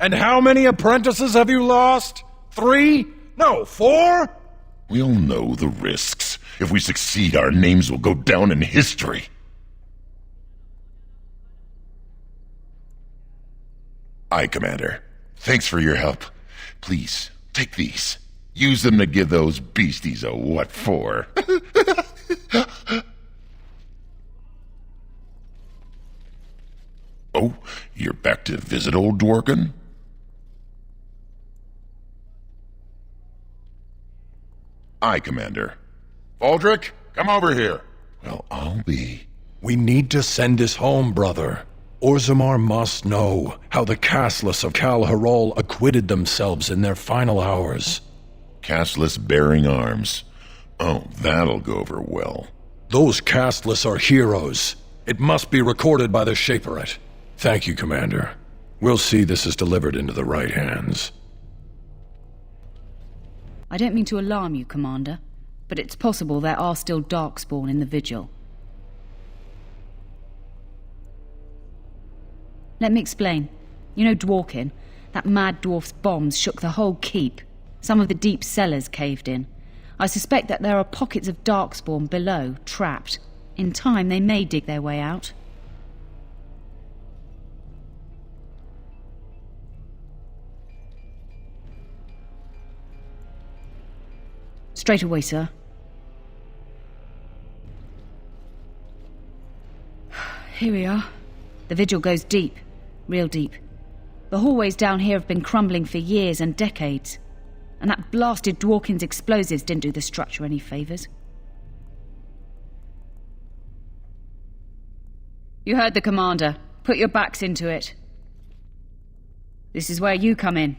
And how many apprentices have you lost? 3? No, 4? We'll know the risks. If we succeed, our names will go down in history. Aye, Commander. Thanks for your help. Please, take these. Use them to give those beasties a what for. Oh, you're back to visit old Dworkin? Aye, Commander. Voldrick, come over here. Well, I'll be. We need to send this home, brother. Orzammar must know how the castless of Kal Harol acquitted themselves in their final hours. Castless bearing arms. Oh, that'll go over well. Those castless are heroes. It must be recorded by the Shaperet. Thank you, Commander. We'll see this is delivered into the right hands. I don't mean to alarm you, Commander, but it's possible there are still Darkspawn in the Vigil. Let me explain. You know Dworkin? That mad dwarf's bombs shook the whole keep. Some of the deep cellars caved in. I suspect that there are pockets of Darkspawn below, trapped. In time, they may dig their way out. Straight away, sir. Here we are. The vigil goes deep. Real deep. The hallways down here have been crumbling for years and decades. And that blasted Dworkin's explosives didn't do the structure any favors. You heard the commander. Put your backs into it. This is where you come in.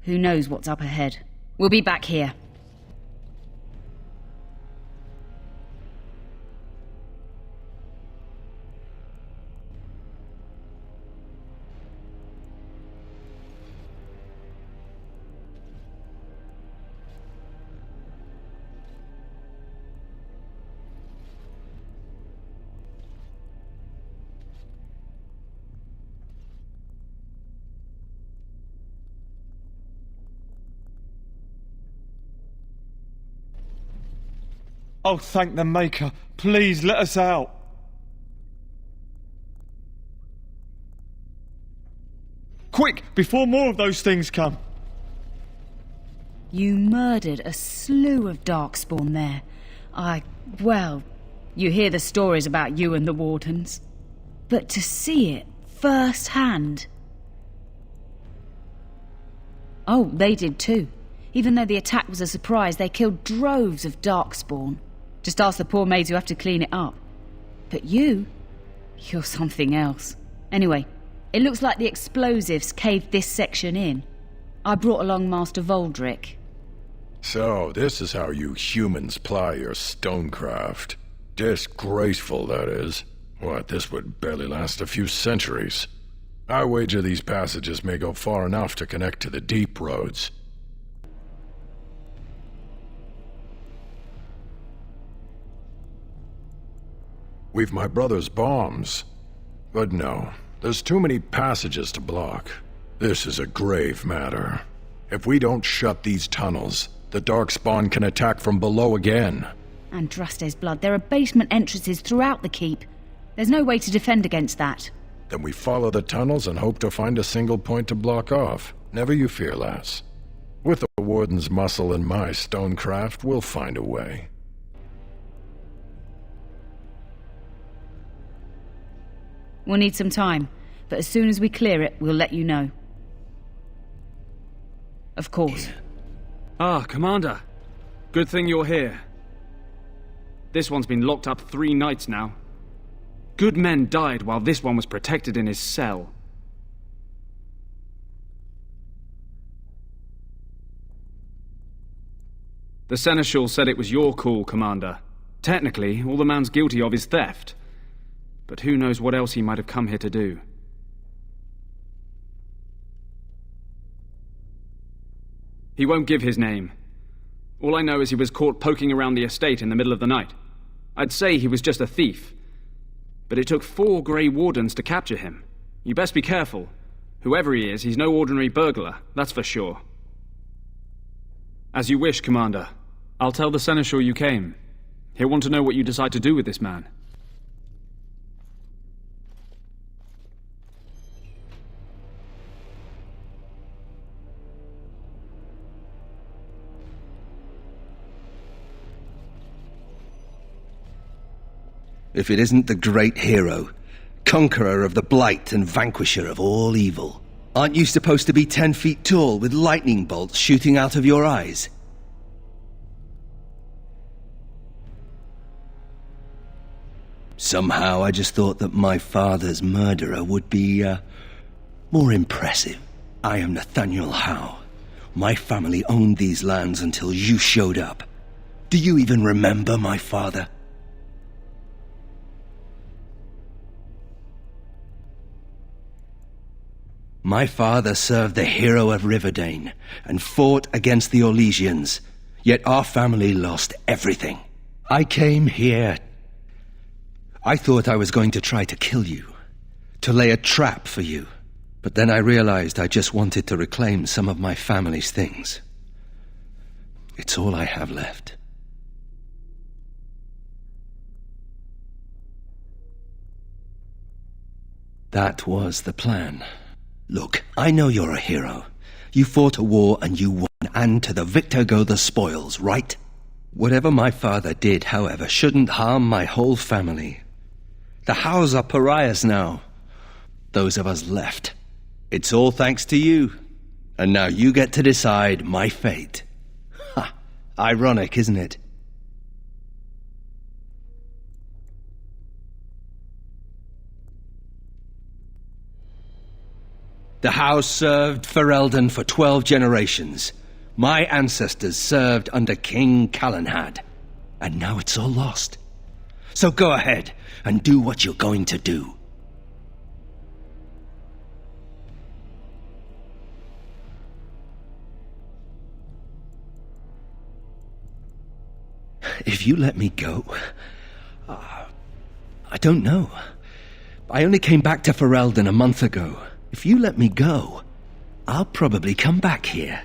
Who knows what's up ahead? We'll be back here. Oh, thank the Maker. Please, let us out. Quick, before more of those things come. You murdered a slew of Darkspawn there. Well, you hear the stories about you and the Wardens. But to see it firsthand... Oh, they did too. Even though the attack was a surprise, they killed droves of Darkspawn. Just ask the poor maids who have to clean it up. But you're something else. Anyway, it looks like the explosives caved this section in. I brought along Master Voldrick. So, this is how you humans ply your stonecraft. Disgraceful, that is. What, this would barely last a few centuries. I wager these passages may go far enough to connect to the deep roads. We've my brother's bombs. But no, there's too many passages to block. This is a grave matter. If we don't shut these tunnels, the Darkspawn can attack from below again. Andraste's blood, there are basement entrances throughout the keep. There's no way to defend against that. Then we follow the tunnels and hope to find a single point to block off. Never you fear, lass. With the Warden's muscle and my stonecraft, we'll find a way. We'll need some time, but as soon as we clear it, we'll let you know. Of course. Ah, Commander. Good thing you're here. This one's been locked up 3 nights now. Good men died while this one was protected in his cell. The Seneschal said it was your call, Commander. Technically, all the man's guilty of is theft. But who knows what else he might have come here to do. He won't give his name. All I know is he was caught poking around the estate in the middle of the night. I'd say he was just a thief. But it took 4 Grey Wardens to capture him. You best be careful. Whoever he is, he's no ordinary burglar, that's for sure. As you wish, Commander. I'll tell the Seneschal you came. He'll want to know what you decide to do with this man. If it isn't the great hero, conqueror of the blight and vanquisher of all evil. Aren't you supposed to be 10 feet tall with lightning bolts shooting out of your eyes? Somehow I just thought that my father's murderer would be, more impressive. I am Nathaniel Howe. My family owned these lands until you showed up. Do you even remember my father? My father served the Hero of Fereldan and fought against the Orlesians, yet our family lost everything. I came here. I thought I was going to try to kill you, to lay a trap for you, but then I realized I just wanted to reclaim some of my family's things. It's all I have left. That was the plan. Look, I know you're a hero. You fought a war and you won, and to the victor go the spoils, right? Whatever my father did, however, shouldn't harm my whole family. The Howes are pariahs now. Those of us left. It's all thanks to you. And now you get to decide my fate. Ha! Ironic, isn't it? The house served Fereldan for 12 generations. My ancestors served under King Calenhad. And now it's all lost. So go ahead and do what you're going to do. If you let me go... I don't know. I only came back to Fereldan a month ago. If you let me go, I'll probably come back here.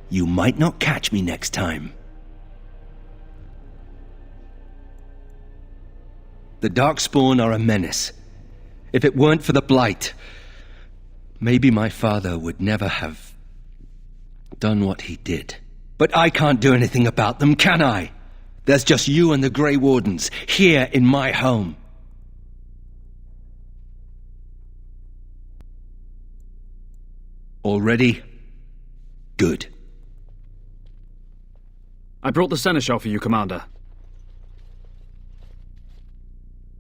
You might not catch me next time. The Darkspawn are a menace. If it weren't for the Blight, maybe my father would never have done what he did. But I can't do anything about them, can I? There's just you and the Grey Wardens here in my home. All ready? Good. I brought the seneschal for you, Commander.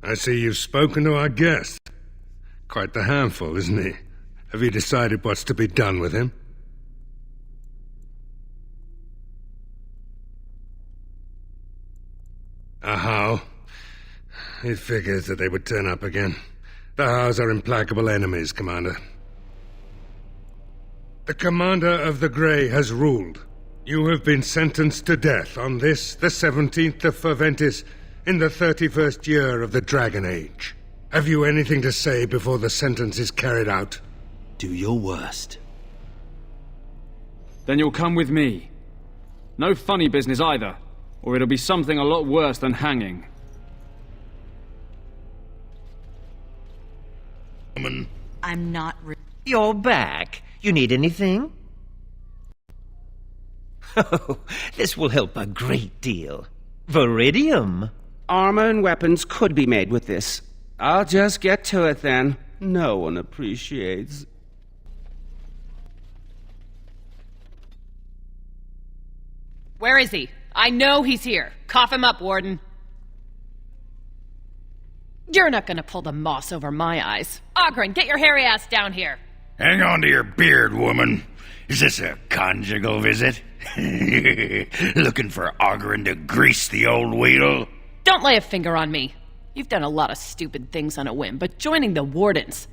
I see you've spoken to our guest. Quite the handful, isn't he? Have you decided what's to be done with him? How? It figures that they would turn up again. The Hows are implacable enemies, Commander. The Commander of the Grey has ruled. You have been sentenced to death on this, the 17th of Ferventis, in the 31st year of the Dragon Age. Have you anything to say before the sentence is carried out? Do your worst. Then you'll come with me. No funny business either, or it'll be something a lot worse than hanging. I'm not... You're back. You need anything? Oh, this will help a great deal. Viridium. Armor and weapons could be made with this. I'll just get to it then. No one appreciates. Where is he? I know he's here. Cough him up, Warden. You're not gonna pull the moss over my eyes. Ogren, get your hairy ass down here. Hang on to your beard, woman. Is this a conjugal visit? Looking for Ogren to grease the old wheel? Don't lay a finger on me. You've done a lot of stupid things on a whim, but joining the Wardens...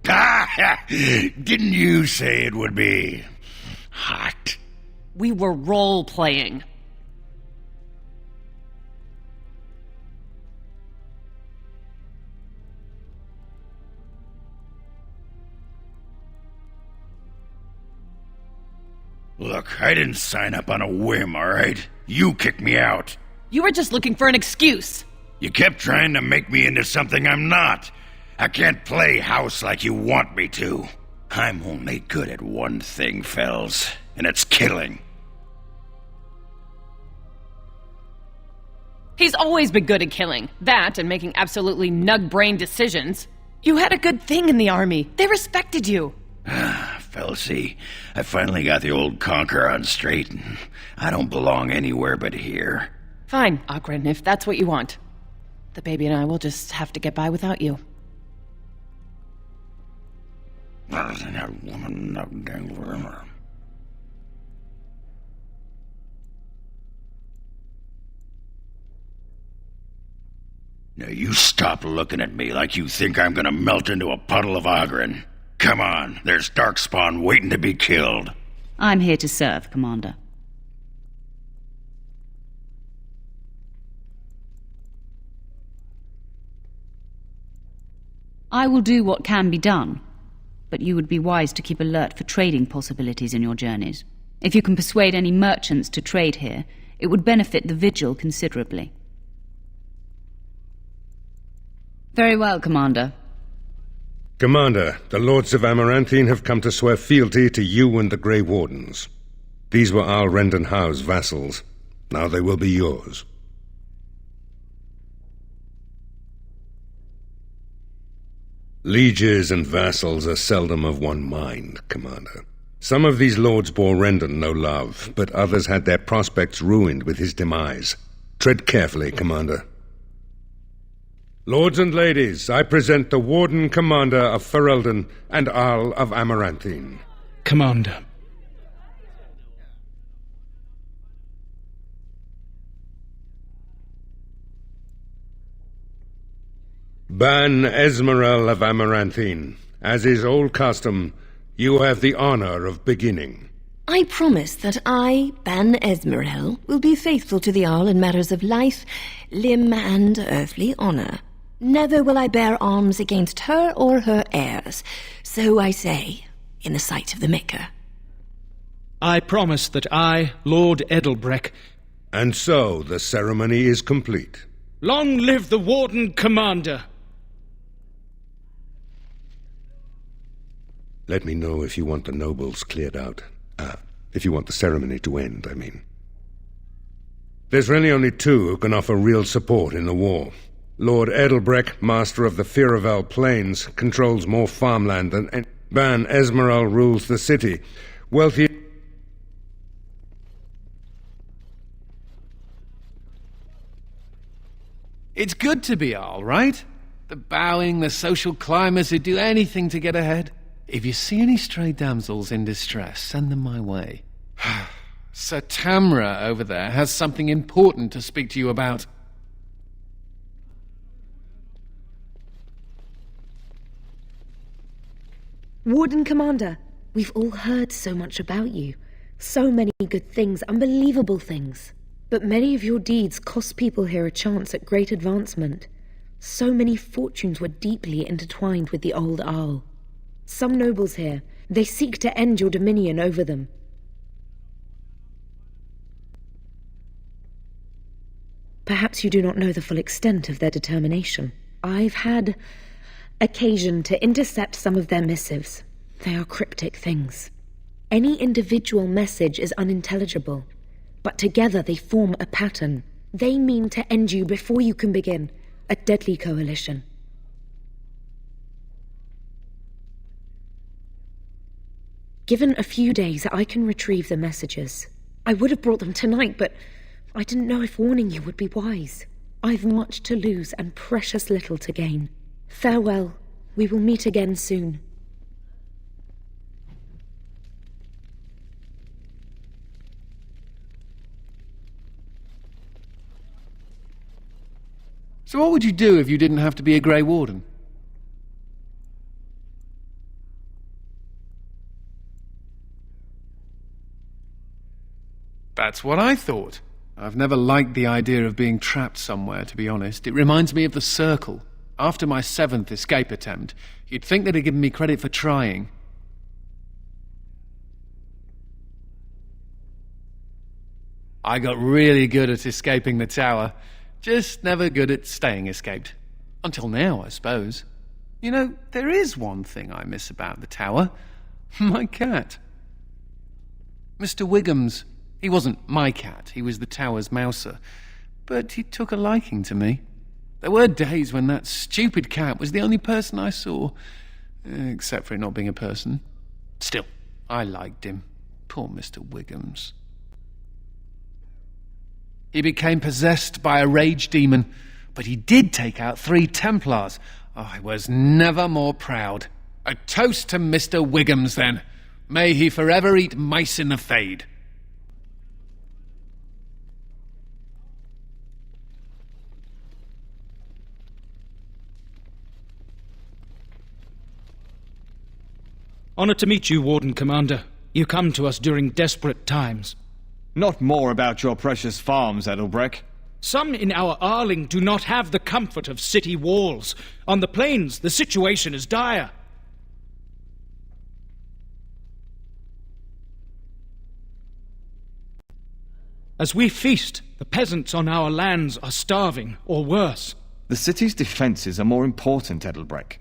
Didn't you say it would be... hot? We were role-playing. Look, I didn't sign up on a whim, all right? You kicked me out. You were just looking for an excuse. You kept trying to make me into something I'm not. I can't play house like you want me to. I'm only good at one thing, Fells, and it's killing. He's always been good at killing. That and making absolutely nug-brain decisions. You had a good thing in the army. They respected you. Felsey, I finally got the old conquer on straight, and I don't belong anywhere but here. Fine, Ogren, if that's what you want. The baby and I will just have to get by without you. Now you stop looking at me like you think I'm gonna melt into a puddle of Ogren. Come on, there's Darkspawn waiting to be killed. I'm here to serve, Commander. I will do what can be done, but you would be wise to keep alert for trading possibilities in your journeys. If you can persuade any merchants to trade here, it would benefit the Vigil considerably. Very well, Commander. Commander, the Lords of Amaranthine have come to swear fealty to you and the Grey Wardens. These were Al Rendon Howe's vassals. Now they will be yours. Lieges and vassals are seldom of one mind, Commander. Some of these lords bore Rendon no love, but others had their prospects ruined with his demise. Tread carefully, Commander. Lords and ladies, I present the Warden-Commander of Fereldan and Al of Amaranthine. Commander. Ban Esmeralda of Amaranthine, as is old custom, you have the honor of beginning. I promise that I, Ban Esmeralda, will be faithful to the Arl in matters of life, limb, and earthly honor. Never will I bear arms against her or her heirs, so I say, in the sight of the Maker. I promise that I, Lord Edelbreck... And so the ceremony is complete. Long live the Warden-Commander! Let me know if you want the nobles cleared out. If you want the ceremony to end, I mean. There's really only two who can offer real support in the war. Lord Edelbreck, master of the Firaval Plains, controls more farmland than any. Ban Esmeralda rules the city. Wealthy... It's good to be Arl, right? The bowing, the social climbers who do anything to get ahead. If you see any stray damsels in distress, send them my way. Sir Tamra over there has something important to speak to you about. Warden-Commander, we've all heard so much about you. So many good things, unbelievable things. But many of your deeds cost people here a chance at great advancement. So many fortunes were deeply intertwined with the old Arl. Some nobles here, they seek to end your dominion over them. Perhaps you do not know the full extent of their determination. I've had occasion to intercept some of their missives. They are cryptic things. Any individual message is unintelligible, but together they form a pattern. They mean to end you before you can begin, a deadly coalition. Given a few days, I can retrieve the messages. I would have brought them tonight, but I didn't know if warning you would be wise. I've much to lose and precious little to gain. Farewell. We will meet again soon. So what would you do if you didn't have to be a Grey Warden? That's what I thought. I've never liked the idea of being trapped somewhere, to be honest. It reminds me of the Circle. After my 7th escape attempt, you'd think they'd have given me credit for trying. I got really good at escaping the tower. Just never good at staying escaped. Until now, I suppose. You know, there is one thing I miss about the tower. My cat. Mr. Wiggums. He wasn't my cat, he was the tower's mouser. But he took a liking to me. There were days when that stupid cat was the only person I saw. Except for it not being a person. Still, I liked him. Poor Mr. Wiggums. He became possessed by a rage demon, but he did take out 3 Templars. I was never more proud. A toast to Mr. Wiggums, then. May he forever eat mice in the Fade. Honored to meet you, Warden-Commander. You come to us during desperate times. Not more about your precious farms, Edelbreck. Some in our Arling do not have the comfort of city walls. On the plains, the situation is dire. As we feast, the peasants on our lands are starving, or worse. The city's defenses are more important, Edelbreck.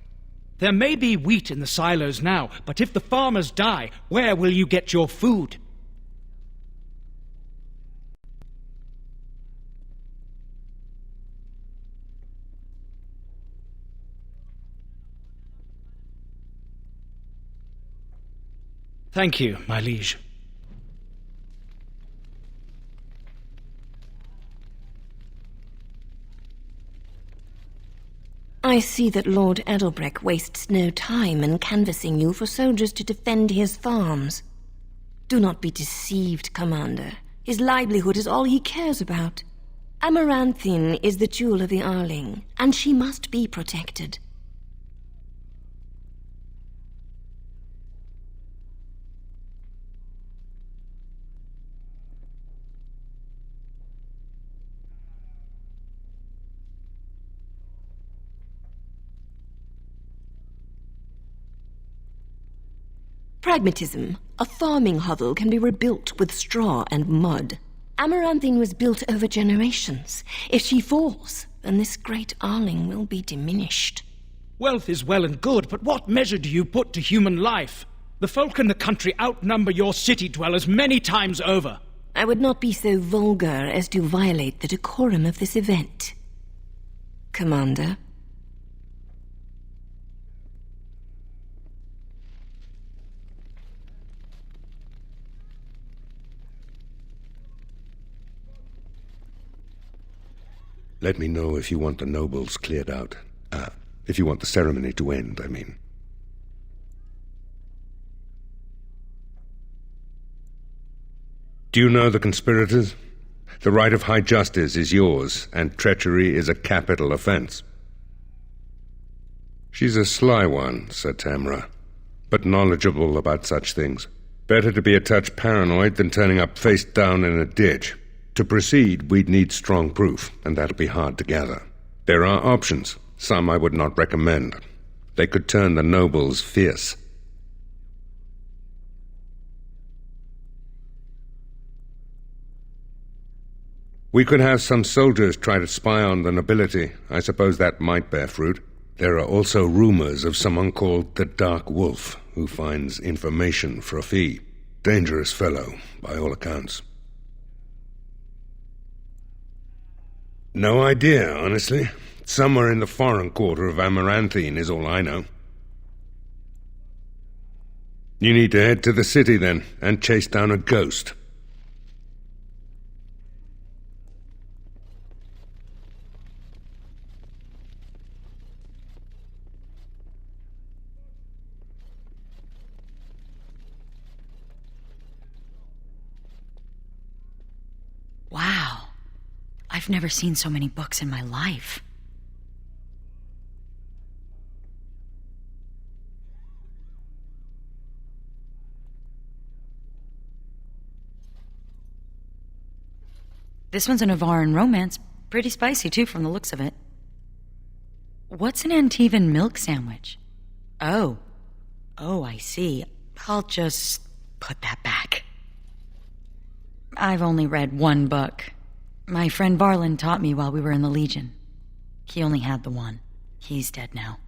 There may be wheat in the silos now, but if the farmers die, where will you get your food? Thank you, my liege. I see that Lord Edelbreck wastes no time in canvassing you for soldiers to defend his farms. Do not be deceived, Commander. His livelihood is all he cares about. Amaranthine is the jewel of the Arling, and she must be protected. Pragmatism. A farming hovel can be rebuilt with straw and mud. Amaranthine was built over generations. If she falls, and this great Arling will be diminished. Wealth is well and good, but what measure do you put to human life? The folk in the country outnumber your city dwellers many times over. I would not be so vulgar as to violate the decorum of this event. Commander. Let me know if you want the nobles cleared out. If you want the ceremony to end, I mean. Do you know the conspirators? The right of high justice is yours, and treachery is a capital offense. She's a sly one, said Tamra, but knowledgeable about such things. Better to be a touch paranoid than turning up face down in a ditch. To proceed, we'd need strong proof, and that'll be hard to gather. There are options, some I would not recommend. They could turn the nobles fierce. We could have some soldiers try to spy on the nobility. I suppose that might bear fruit. There are also rumors of someone called the Dark Wolf, who finds information for a fee. Dangerous fellow, by all accounts. No idea, honestly. Somewhere in the foreign quarter of Amaranthine is all I know. You need to head to the city, then, and chase down a ghost. Wow. I've never seen so many books in my life. This one's a Navaran romance. Pretty spicy, too, from the looks of it. What's an Antivan milk sandwich? Oh, I see. I'll just put that back. I've only read one book. My friend Varlin taught me while we were in the Legion. He only had the one. He's dead now.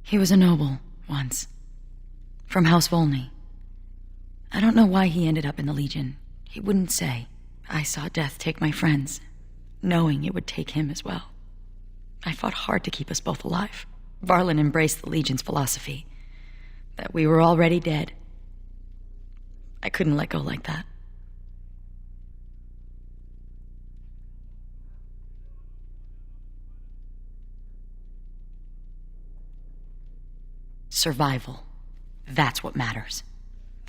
He was a noble, once. From House Volney. I don't know why he ended up in the Legion. He wouldn't say. I saw death take my friends, knowing it would take him as well. I fought hard to keep us both alive. Varlin embraced the Legion's philosophy, that we were already dead. I couldn't let go like that. Survival. That's what matters.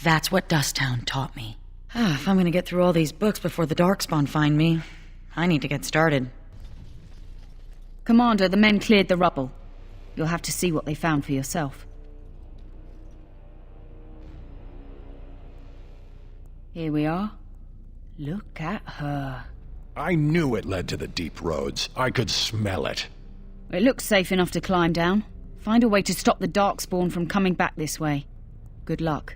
That's what Dusttown taught me. If I'm gonna get through all these books before the Darkspawn find me, I need to get started. Commander, the men cleared the rubble. You'll have to see what they found for yourself. Here we are. Look at her. I knew it led to the deep roads. I could smell it. It looks safe enough to climb down. Find a way to stop the Darkspawn from coming back this way. Good luck.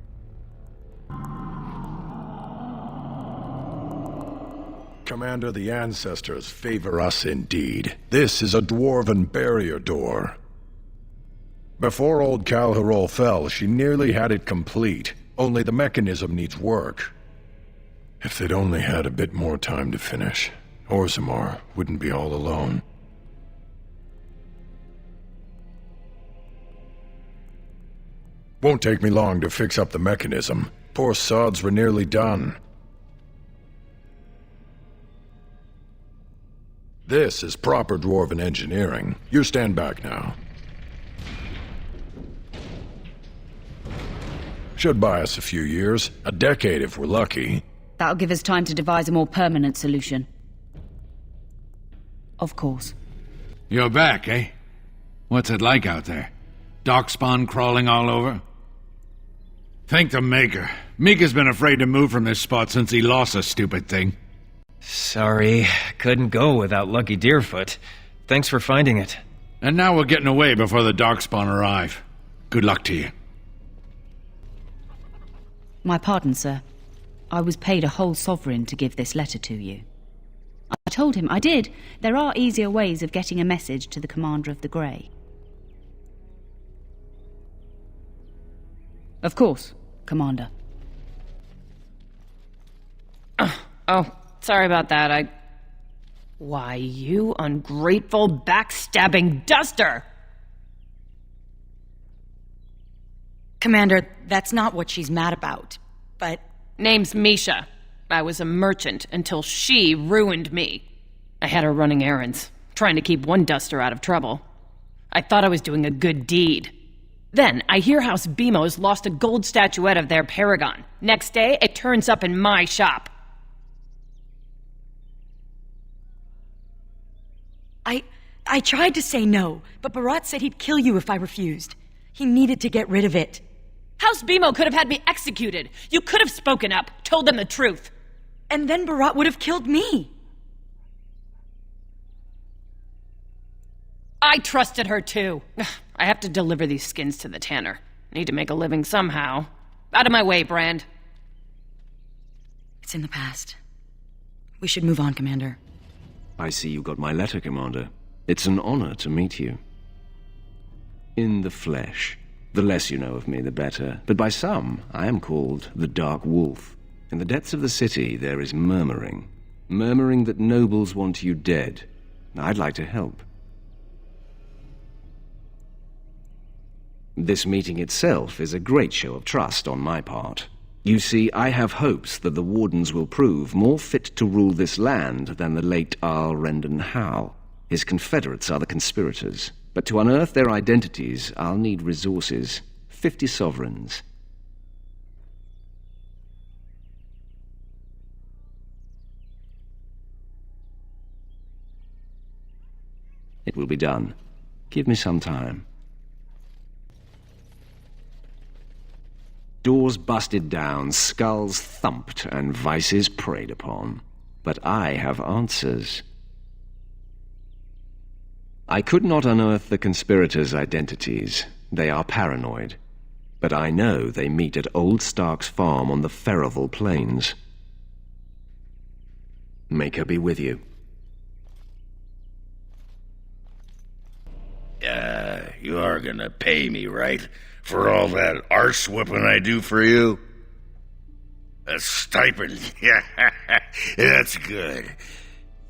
Commander, the ancestors favor us indeed. This is a dwarven barrier door. Before old Calherol fell, she nearly had it complete. Only the mechanism needs work. If they'd only had a bit more time to finish, Orzammar wouldn't be all alone. Won't take me long to fix up the mechanism. Poor sods were nearly done. This is proper dwarven engineering. You stand back now. Should buy us a few years. A decade if we're lucky. That'll give us time to devise a more permanent solution. Of course. You're back, eh? What's it like out there? Darkspawn crawling all over? Thank the Maker. Mika's been afraid to move from this spot since he lost a stupid thing. Sorry, couldn't go without Lucky Deerfoot. Thanks for finding it. And now we're getting away before the Darkspawn arrive. Good luck to you. My pardon, sir. I was paid a whole sovereign to give this letter to you. I told him I did. There are easier ways of getting a message to the Commander of the Grey. Of course, Commander. Oh, sorry about that. Why, you ungrateful, backstabbing duster! Commander, that's not what she's mad about, but... Name's Misha. I was a merchant until she ruined me. I had her running errands, trying to keep one duster out of trouble. I thought I was doing a good deed. Then, I hear House Bemo's lost a gold statuette of their paragon. Next day, it turns up in my shop. I tried to say no, but Barat said he'd kill you if I refused. He needed to get rid of it. House Bemo could have had me executed. You could have spoken up, told them the truth. And then Barat would have killed me. I trusted her too. I have to deliver these skins to the tanner. Need to make a living somehow. Out of my way, Brand. It's in the past. We should move on, Commander. I see you got my letter, Commander. It's an honor to meet you. In the flesh. The less you know of me, the better. But by some, I am called the Dark Wolf. In the depths of the city, there is murmuring. Murmuring that nobles want you dead. I'd like to help. This meeting itself is a great show of trust on my part. You see, I have hopes that the Wardens will prove more fit to rule this land than the late Arl Rendon Howe. His confederates are the conspirators. But to unearth their identities, I'll need resources. 50 sovereigns. It will be done. Give me some time. Doors busted down, skulls thumped, and vices preyed upon. But I have answers. I could not unearth the conspirators' identities. They are paranoid. But I know they meet at Old Stark's farm on the Fereldan Plains. Make her be with you. You are gonna pay me, right? For all that arse whipping I do for you? A stipend. Yeah, that's good.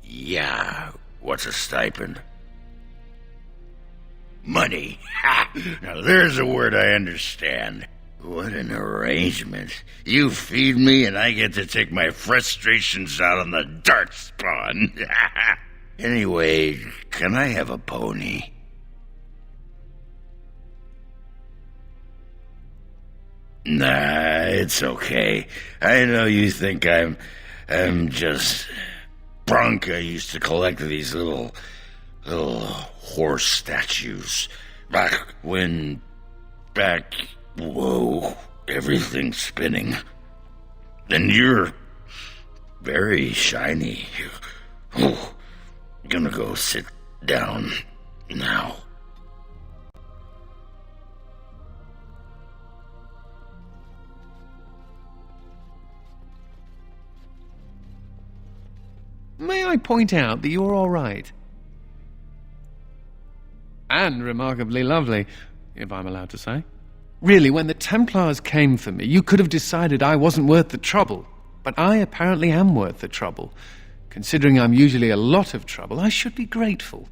Yeah, what's a stipend? Money. Now there's a word I understand. What an arrangement. You feed me and I get to take my frustrations out on the Darkspawn. Anyway, can I have a pony? Nah, it's okay. I know you think I'm just drunk. I used to collect these little horse statues. Whoa, everything's spinning. And you're very shiny. Oh, I'm gonna go sit down now. May I point out that you're all right? And remarkably lovely, if I'm allowed to say. Really, when the Templars came for me, you could have decided I wasn't worth the trouble. But I apparently am worth the trouble. Considering I'm usually a lot of trouble, I should be grateful.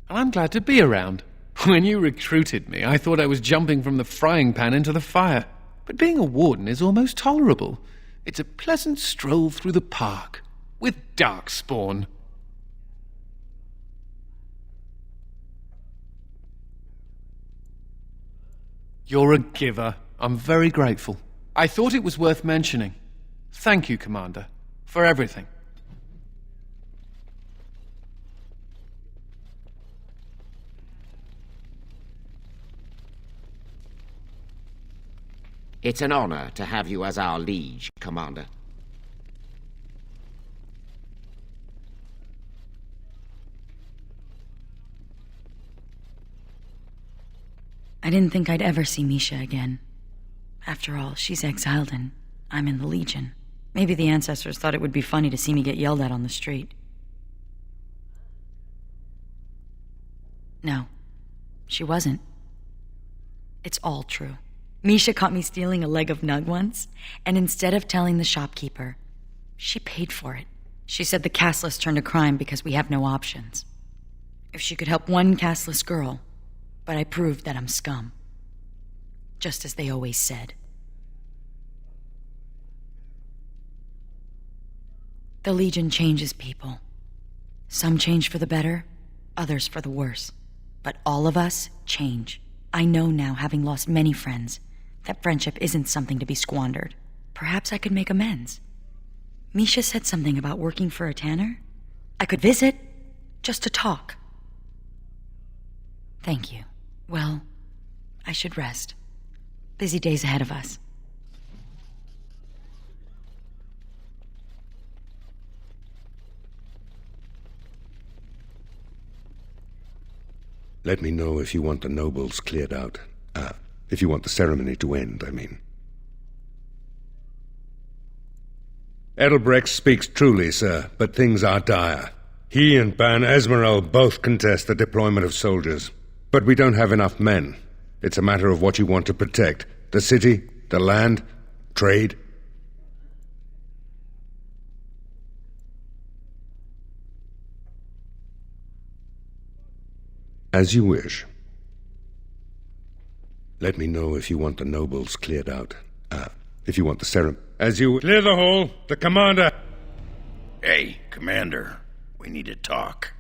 And I'm glad to be around. When you recruited me, I thought I was jumping from the frying pan into the fire. But being a warden is almost tolerable. It's a pleasant stroll through the park, with Darkspawn. You're a giver. I'm very grateful. I thought it was worth mentioning. Thank you, Commander, for everything. It's an honor to have you as our liege, Commander. I didn't think I'd ever see Misha again. After all, she's exiled and I'm in the Legion. Maybe the ancestors thought it would be funny to see me get yelled at on the street. No, she wasn't. It's all true. Misha caught me stealing a leg of nug once, and instead of telling the shopkeeper, she paid for it. She said the casteless turned to crime because we have no options. If she could help one casteless girl, but I proved that I'm scum. Just as they always said. The Legion changes people. Some change for the better, others for the worse. But all of us change. I know now, having lost many friends, that friendship isn't something to be squandered. Perhaps I could make amends. Misha said something about working for a tanner. I could visit, just to talk. Thank you. Well, I should rest. Busy days ahead of us. Let me know if you want the nobles cleared out. If you want the ceremony to end, I mean. Edelbrecht speaks truly, sir, but things are dire. He and Ban Esmeralda both contest the deployment of soldiers. But we don't have enough men. It's a matter of what you want to protect. The city, the land, trade. As you wish. Let me know if you want the nobles cleared out. If you want the ceremony. As you... Clear the hall. The commander... Hey, Commander. We need to talk.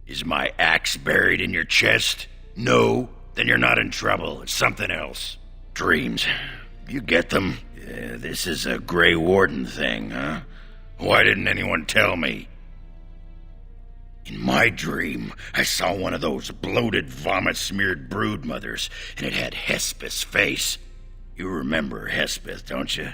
Is my axe buried in your chest? No? Then you're not in trouble. It's something else. Dreams. You get them? Yeah, this is a Grey Warden thing, huh? Why didn't anyone tell me? In my dream, I saw one of those bloated, vomit-smeared broodmothers, and it had Hespeth's face. You remember Hespeth, don't you?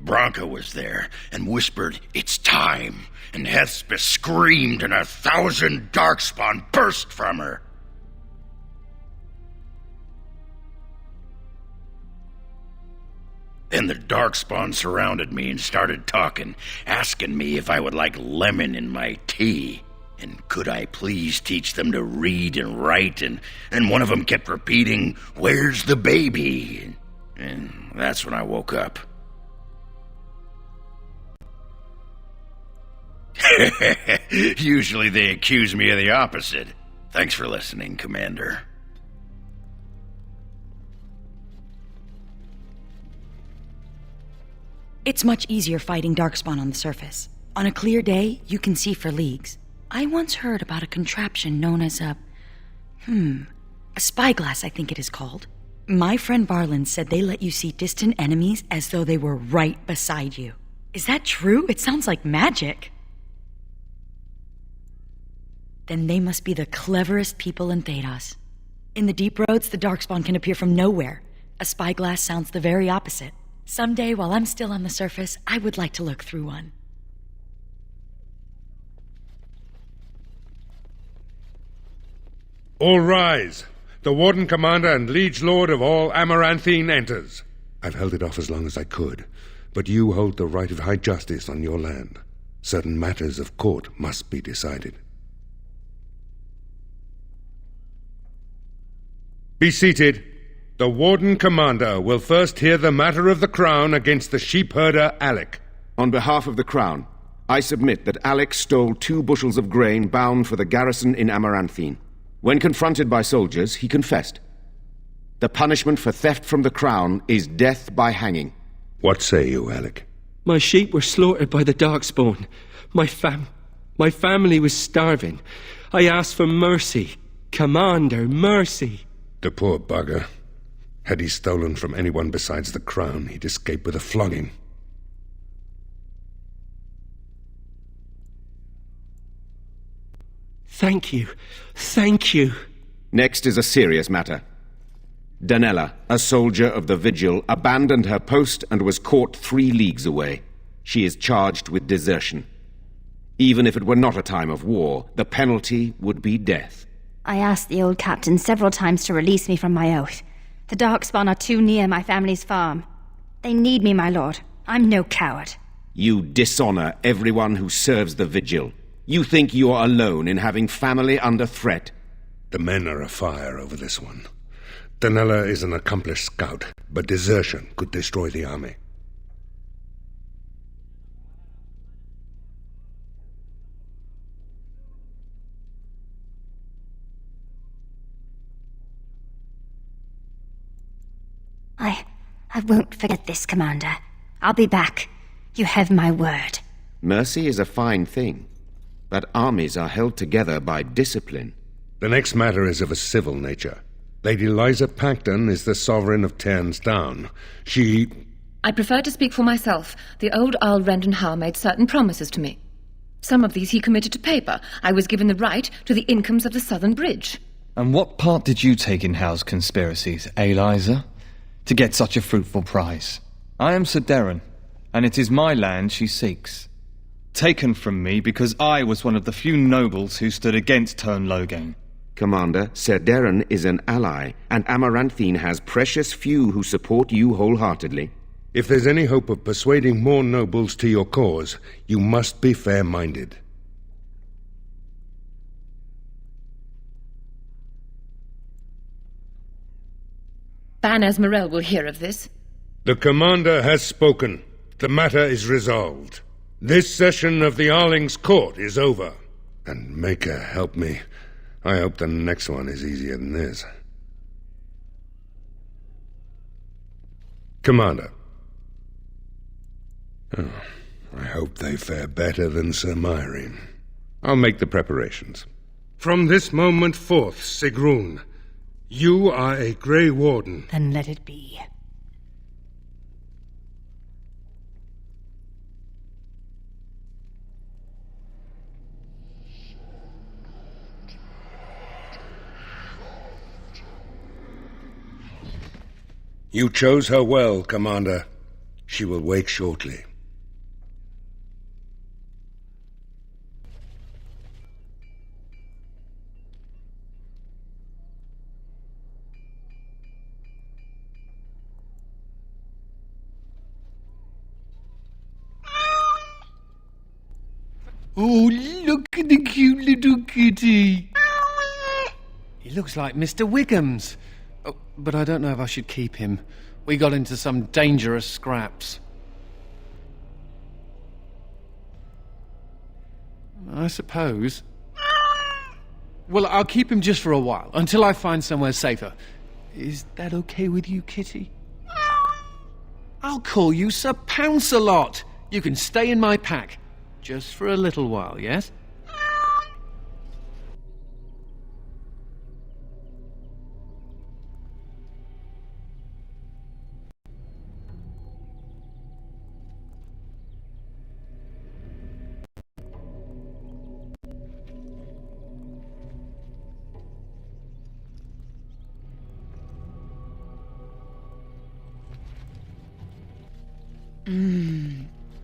Bronca was there and whispered, "It's time," and Hespeth screamed and 1,000 darkspawn burst from her. Then the darkspawn surrounded me and started talking, asking me if I would like lemon in my tea. And could I please teach them to read and write? And one of them kept repeating, "Where's the baby?" And that's when I woke up. Usually they accuse me of the opposite. Thanks for listening, Commander. It's much easier fighting darkspawn on the surface. On a clear day, you can see for leagues. I once heard about a contraption known as a spyglass, I think it is called. My friend Barlin said they let you see distant enemies as though they were right beside you. Is that true? It sounds like magic. Then they must be the cleverest people in Thedas. In the deep roads, the darkspawn can appear from nowhere. A spyglass sounds the very opposite. Someday, while I'm still on the surface, I would like to look through one. All rise. The Warden-Commander and Liege Lord of all Amaranthine enters. I've held it off as long as I could, but you hold the right of high justice on your land. Certain matters of court must be decided. Be seated. The Warden-Commander will first hear the matter of the Crown against the sheepherder Alec. On behalf of the Crown, I submit that Alec stole 2 bushels of grain bound for the garrison in Amaranthine. When confronted by soldiers, he confessed. The punishment for theft from the Crown is death by hanging. What say you, Alec? My sheep were slaughtered by the Darkspawn. My family was starving. I asked for mercy. Commander, mercy. The poor bugger. Had he stolen from anyone besides the Crown, he'd escape with a flogging. Thank you. Thank you. Next is a serious matter. Danella, a soldier of the Vigil, abandoned her post and was caught 3 leagues away. She is charged with desertion. Even if it were not a time of war, the penalty would be death. I asked the old captain several times to release me from my oath. The Darkspawn are too near my family's farm. They need me, my lord. I'm no coward. You dishonor everyone who serves the Vigil. You think you are alone in having family under threat. The men are afire over this one. Danella is an accomplished scout, but desertion could destroy the army. I won't forget this, Commander. I'll be back. You have my word. Mercy is a fine thing, but armies are held together by discipline. The next matter is of a civil nature. Lady Liza Pacton is the sovereign of Terns Down. I prefer to speak for myself. The old Earl Rendenhar made certain promises to me. Some of these he committed to paper. I was given the right to the incomes of the Southern Bridge. And what part did you take in Howe's conspiracies, Liza? To get such a fruitful prize. I am Sir Darren, and it is my land she seeks. Taken from me because I was one of the few nobles who stood against Tern Logain. Commander, Sir Darren is an ally, and Amaranthine has precious few who support you wholeheartedly. If there's any hope of persuading more nobles to your cause, you must be fair-minded. Ban Esmerel will hear of this. The commander has spoken. The matter is resolved. This session of the Arling's court is over. And Maker help me. I hope the next one is easier than this. Commander. Oh, I hope they fare better than Sir Myrene. I'll make the preparations. From this moment forth, Sigrun, you are a Grey Warden. Then let it be. You chose her well, Commander. She will wake shortly. Oh, look at the cute little kitty. He looks like Mr. Wiggums. Oh, but I don't know if I should keep him. We got into some dangerous scraps. I suppose. Well, I'll keep him just for a while, until I find somewhere safer. Is that okay with you, kitty? I'll call you Sir Pounce-a-Lot. You can stay in my pack. Just for a little while, yes?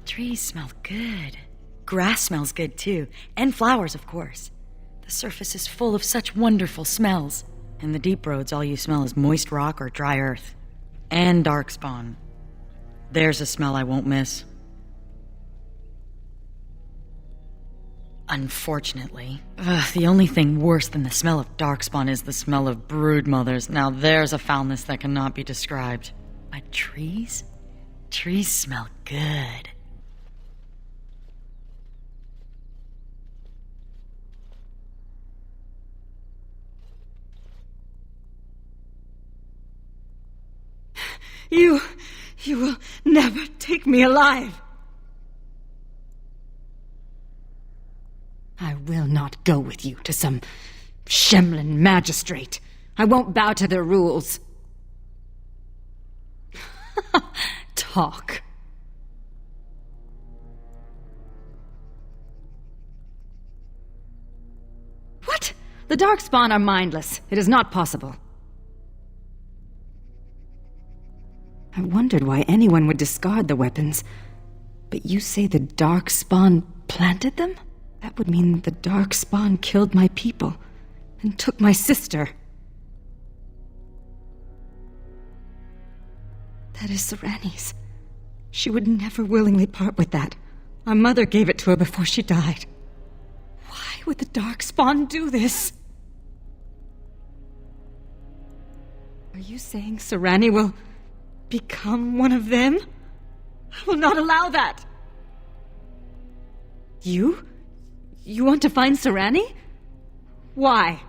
Trees smell good. Grass smells good, too. And flowers, of course. The surface is full of such wonderful smells. In the deep roads, all you smell is moist rock or dry earth. And darkspawn. There's a smell I won't miss. Unfortunately, the only thing worse than the smell of darkspawn is the smell of broodmothers. Now there's a foulness that cannot be described. But trees? Trees smell good. You will never take me alive. I will not go with you to some Shemlin magistrate. I won't bow to their rules. Talk. What? The Darkspawn are mindless. It is not possible. I wondered why anyone would discard the weapons. But you say the Darkspawn planted them? That would mean the Darkspawn killed my people and took my sister. That is Sereni's. She would never willingly part with that. Our mother gave it to her before she died. Why would the Darkspawn do this? Are you saying Serani will become one of them? I will not allow that! You? You want to find Serani? Why?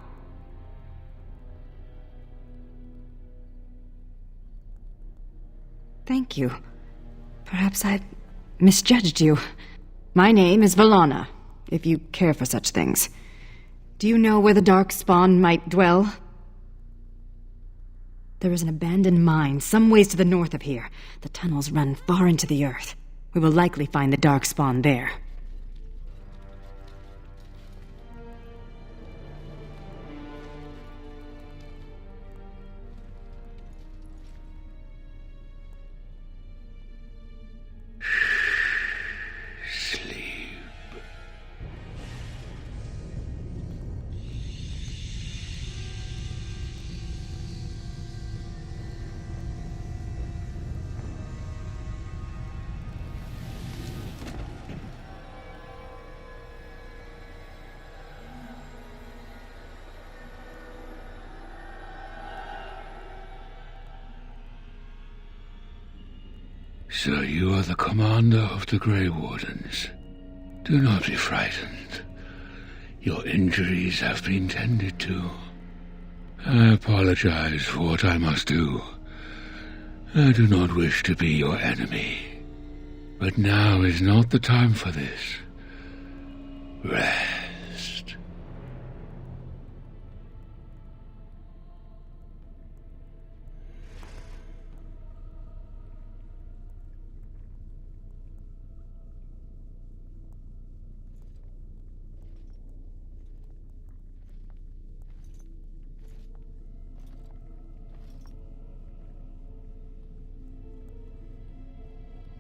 Thank you. Perhaps I misjudged you. My name is Valana, if you care for such things. Do you know where the Darkspawn might dwell? There is an abandoned mine some ways to the north of here. The tunnels run far into the earth. We will likely find the Darkspawn there. So you are the commander of the Grey Wardens. Do not be frightened. Your injuries have been tended to. I apologize for what I must do. I do not wish to be your enemy. But now is not the time for this. Rest.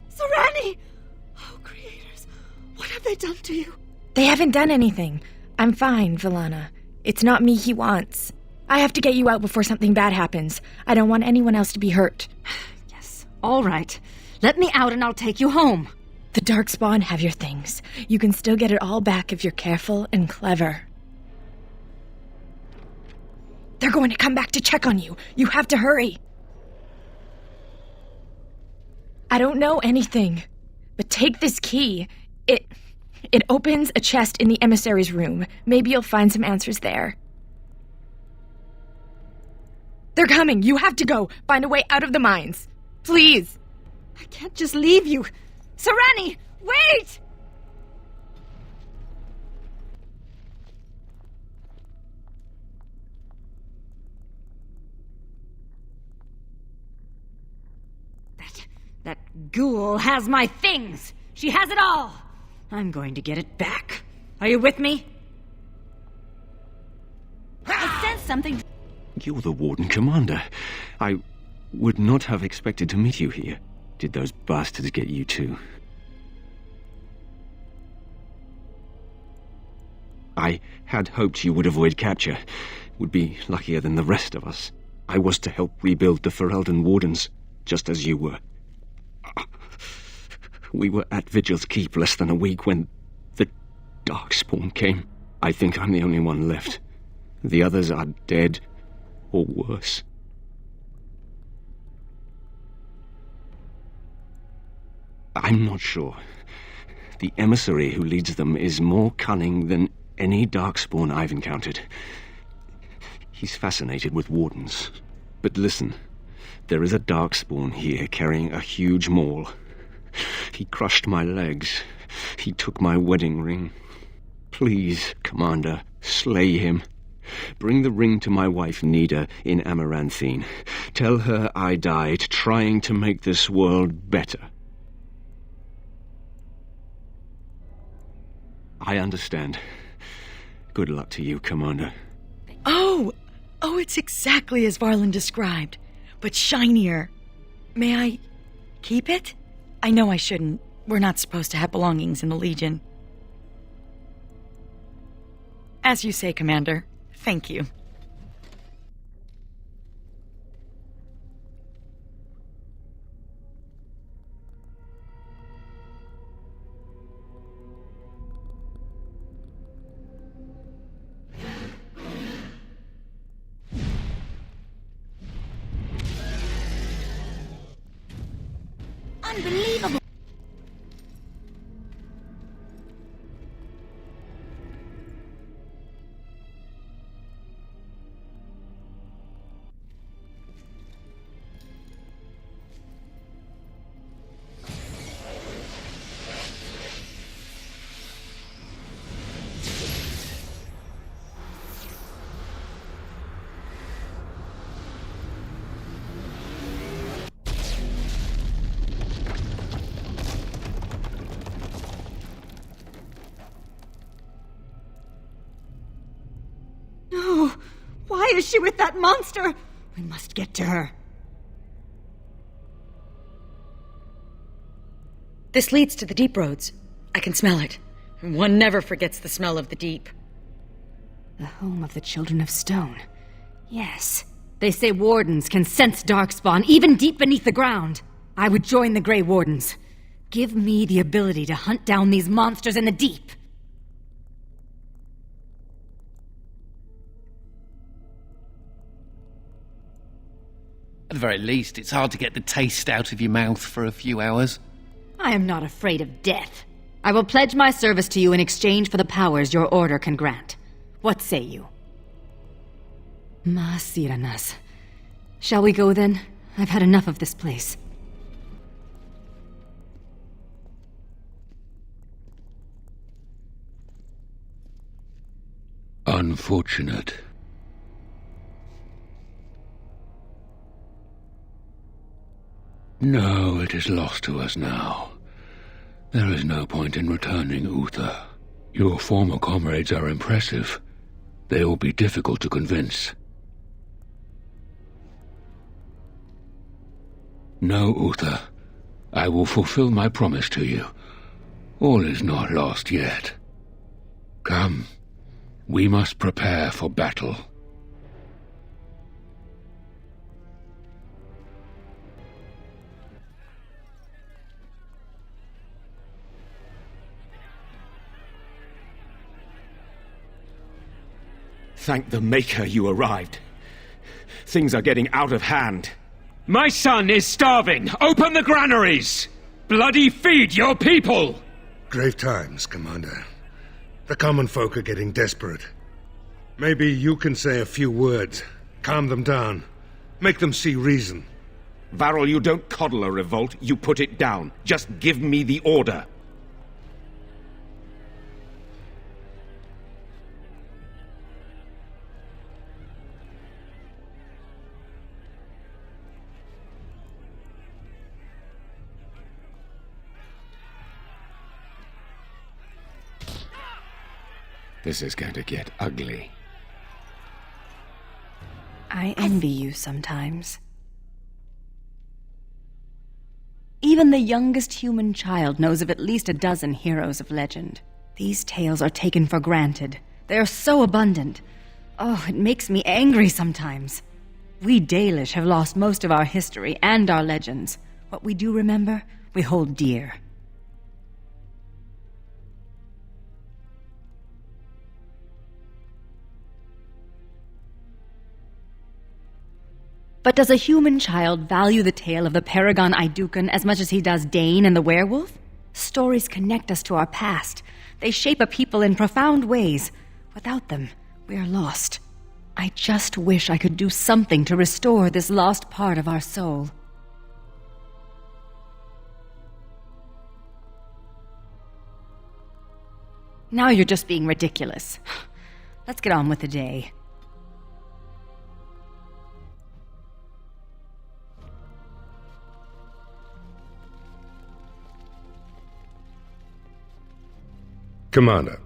Serani! Oh, creators, what have they done to you? They haven't done anything. I'm fine, Valana. It's not me he wants. I have to get you out before something bad happens. I don't want anyone else to be hurt. Yes, all right. Let me out and I'll take you home. The Darkspawn have your things. You can still get it all back if you're careful and clever. They're going to come back to check on you. You have to hurry. I don't know anything, but take this key. It opens a chest in the emissary's room. Maybe you'll find some answers there. They're coming. You have to go. Find a way out of the mines. Please. I can't just leave you. Serani, wait! That ghoul has my things! She has it all! I'm going to get it back. Are you with me? I sense something. You're the Warden-Commander. I would not have expected to meet you here. Did those bastards get you too? I had hoped you would avoid capture. Would be luckier than the rest of us. I was to help rebuild the Fereldan Wardens, just as you were. We were at Vigil's Keep less than a week when the Darkspawn came. I think I'm the only one left. The others are dead, or worse. I'm not sure. The emissary who leads them is more cunning than any Darkspawn I've encountered. He's fascinated with wardens. But listen, there is a Darkspawn here carrying a huge maul. He crushed my legs. He took my wedding ring. Please, Commander, slay him. Bring the ring to my wife Nida in Amaranthine. Tell her I died trying to make this world better. I understand. Good luck to you, Commander. Oh, it's exactly as Varlin described, but shinier. May I keep it? I know I shouldn't. We're not supposed to have belongings in the Legion. As you say, Commander. Thank you. Unbelievable! No! Why is she with that monster? We must get to her. This leads to the deep roads. I can smell it. One never forgets the smell of the deep. The home of the Children of Stone. Yes. They say wardens can sense darkspawn even deep beneath the ground. I would join the Grey Wardens. Give me the ability to hunt down these monsters in the deep. At the very least, it's hard to get the taste out of your mouth for a few hours. I am not afraid of death. I will pledge my service to you in exchange for the powers your order can grant. What say you? Masiranas. Shall we go then? I've had enough of this place. Unfortunate. No, it is lost to us now. There is no point in returning, Uther. Your former comrades are impressive. They will be difficult to convince. No, Uther. I will fulfill my promise to you. All is not lost yet. Come. We must prepare for battle. Thank the Maker you arrived. Things are getting out of hand. My son is starving! Open the granaries! Bloody feed your people! Grave times, Commander. The common folk are getting desperate. Maybe you can say a few words, calm them down, make them see reason. Varel, you don't coddle a revolt, you put it down. Just give me the order. This is going to get ugly. I envy you sometimes. Even the youngest human child knows of at least a dozen heroes of legend. These tales are taken for granted. They are so abundant. Oh, it makes me angry sometimes. We Dalish have lost most of our history and our legends. What we do remember, we hold dear. But does a human child value the tale of the Paragon Idukun as much as he does Dane and the werewolf? Stories connect us to our past. They shape a people in profound ways. Without them, we are lost. I just wish I could do something to restore this lost part of our soul. Now you're just being ridiculous. Let's get on with the day. Commander,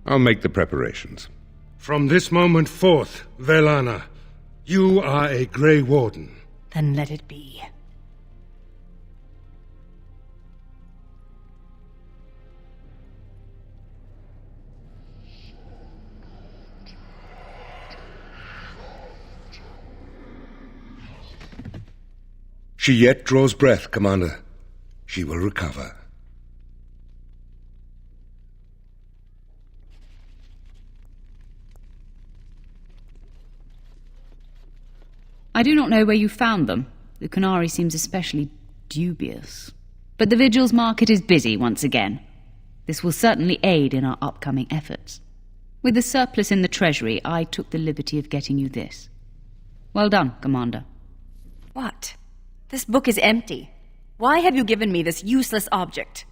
I'll make the preparations. From this moment forth, Velana, you are a Grey Warden. Then let it be. She yet draws breath, Commander. She will recover. I do not know where you found them. The Canary seems especially dubious. But the Vigil's market is busy once again. This will certainly aid in our upcoming efforts. With the surplus in the treasury, I took the liberty of getting you this. Well done, Commander. What? This book is empty. Why have you given me this useless object?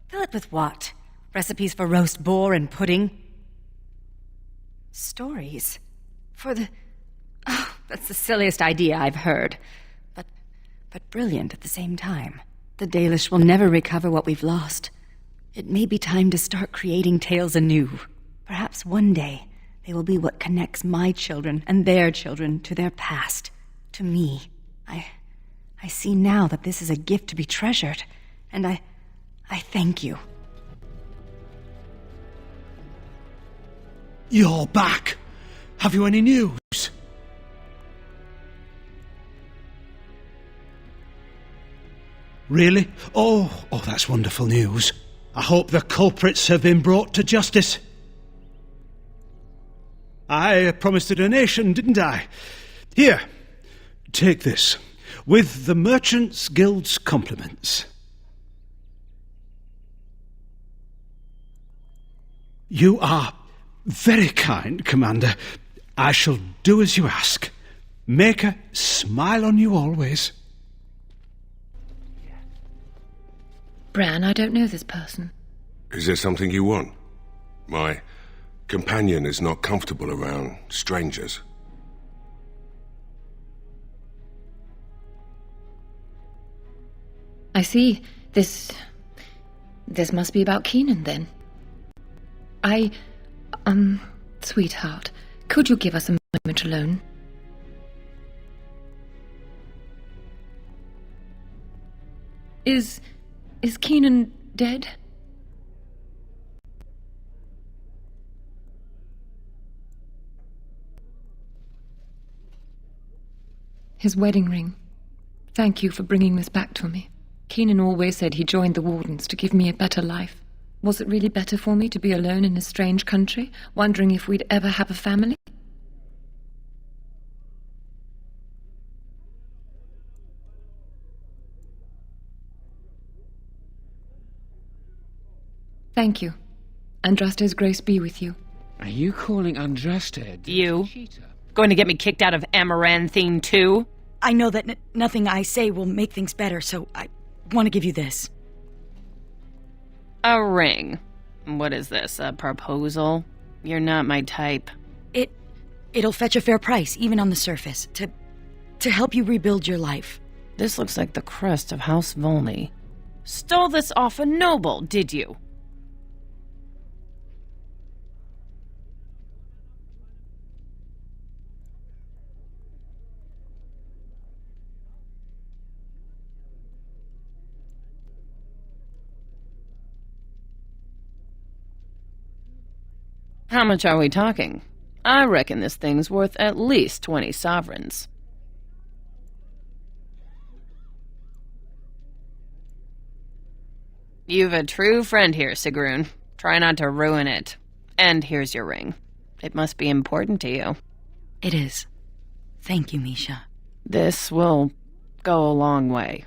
Fill it with what? Recipes for roast boar and pudding? Stories? For the... Oh, that's the silliest idea I've heard. But brilliant at the same time. The Dalish will never recover what we've lost. It may be time to start creating tales anew. Perhaps one day they will be what connects my children and their children to their past, to me. I see now that this is a gift to be treasured, and I thank you. You're back. Have you any news? Really? Oh, that's wonderful news. I hope the culprits have been brought to justice. I promised a donation, didn't I? Here, take this, with the Merchants Guild's compliments. You are very kind, Commander. I shall do as you ask. Maker smile on you always. Bran, I don't know this person. Is there something you want? My companion is not comfortable around strangers. I see. This must be about Keenan, then. Sweetheart, could you give us a moment alone? Is Keenan dead? His wedding ring. Thank you for bringing this back to me. Keenan always said he joined the Wardens to give me a better life. Was it really better for me to be alone in a strange country, wondering if we'd ever have a family? Thank you. Andraste's grace be with you. Are you calling Andraste? You? Going to get me kicked out of Amaranthine too? I know that nothing I say will make things better, so I want to give you this. A ring. What is this, a proposal? You're not my type. It'll fetch a fair price, even on the surface, to help you rebuild your life. This looks like the crest of House Volney. Stole this off a noble, did you? How much are we talking? I reckon this thing's worth at least 20 sovereigns. You've a true friend here, Sigrun. Try not to ruin it. And here's your ring. It must be important to you. It is. Thank you, Misha. This will go a long way.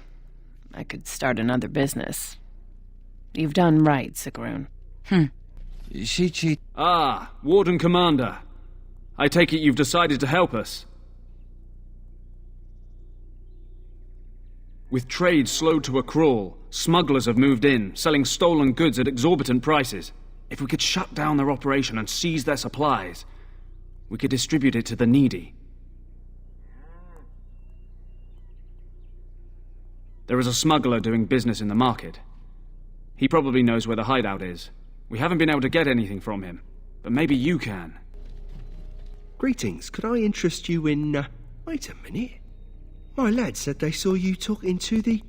I could start another business. You've done right, Sigrun. Ah, Warden-Commander. I take it you've decided to help us. With trade slowed to a crawl, smugglers have moved in, selling stolen goods at exorbitant prices. If we could shut down their operation and seize their supplies, we could distribute it to the needy. There is a smuggler doing business in the market. He probably knows where the hideout is. We haven't been able to get anything from him, but maybe you can. Greetings, could I interest you in, Wait a minute. My lad said they saw you talking to the...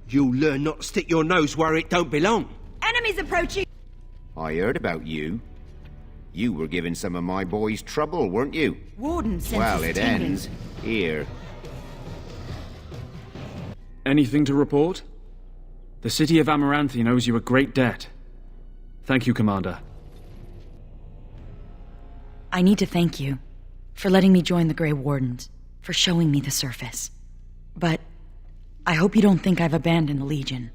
You'll learn not to stick your nose where it don't belong. Enemies approaching! I heard about you. You were giving some of my boys trouble, weren't you? Warden sent Well, us it tingling. ends here. Anything to report? The city of Amaranthine owes you a great debt. Thank you, Commander. I need to thank you for letting me join the Grey Wardens. for showing me the surface. But I hope you don't think I've abandoned the Legion.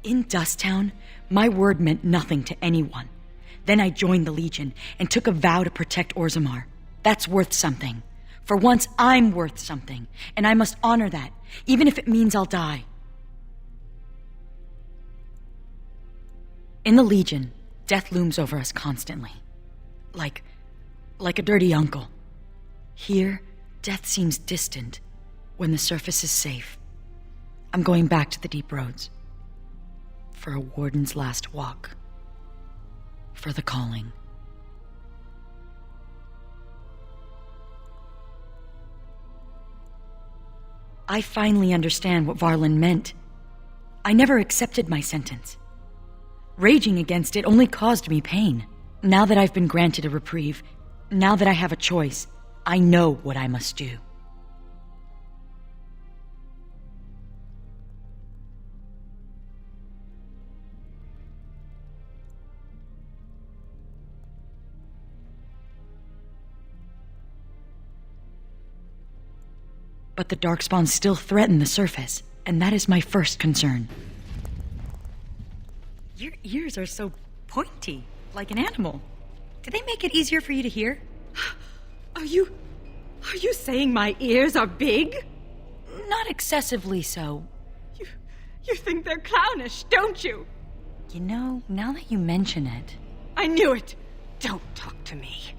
In Dusttown, my word meant nothing to anyone. Then I joined the Legion and took a vow to protect Orzammar. That's worth something. For once, I'm worth something, and I must honor that, even if it means I'll die. In the Legion, death looms over us constantly. Like a dirty uncle. Here, death seems distant when the surface is safe. I'm going back to the deep roads. For a warden's last walk. For the calling. I finally understand what Varlin meant. I never accepted my sentence. Raging against it only caused me pain. Now that I've been granted a reprieve, now that I have a choice, I know what I must do. But the Darkspawn still threaten the surface, and that is my first concern. Your ears are so pointy, like an animal. Do they make it easier for you to hear? Are you saying my ears are big? Not excessively so. You think they're clownish, don't you? You know, now that you mention it... I knew it! Don't talk to me.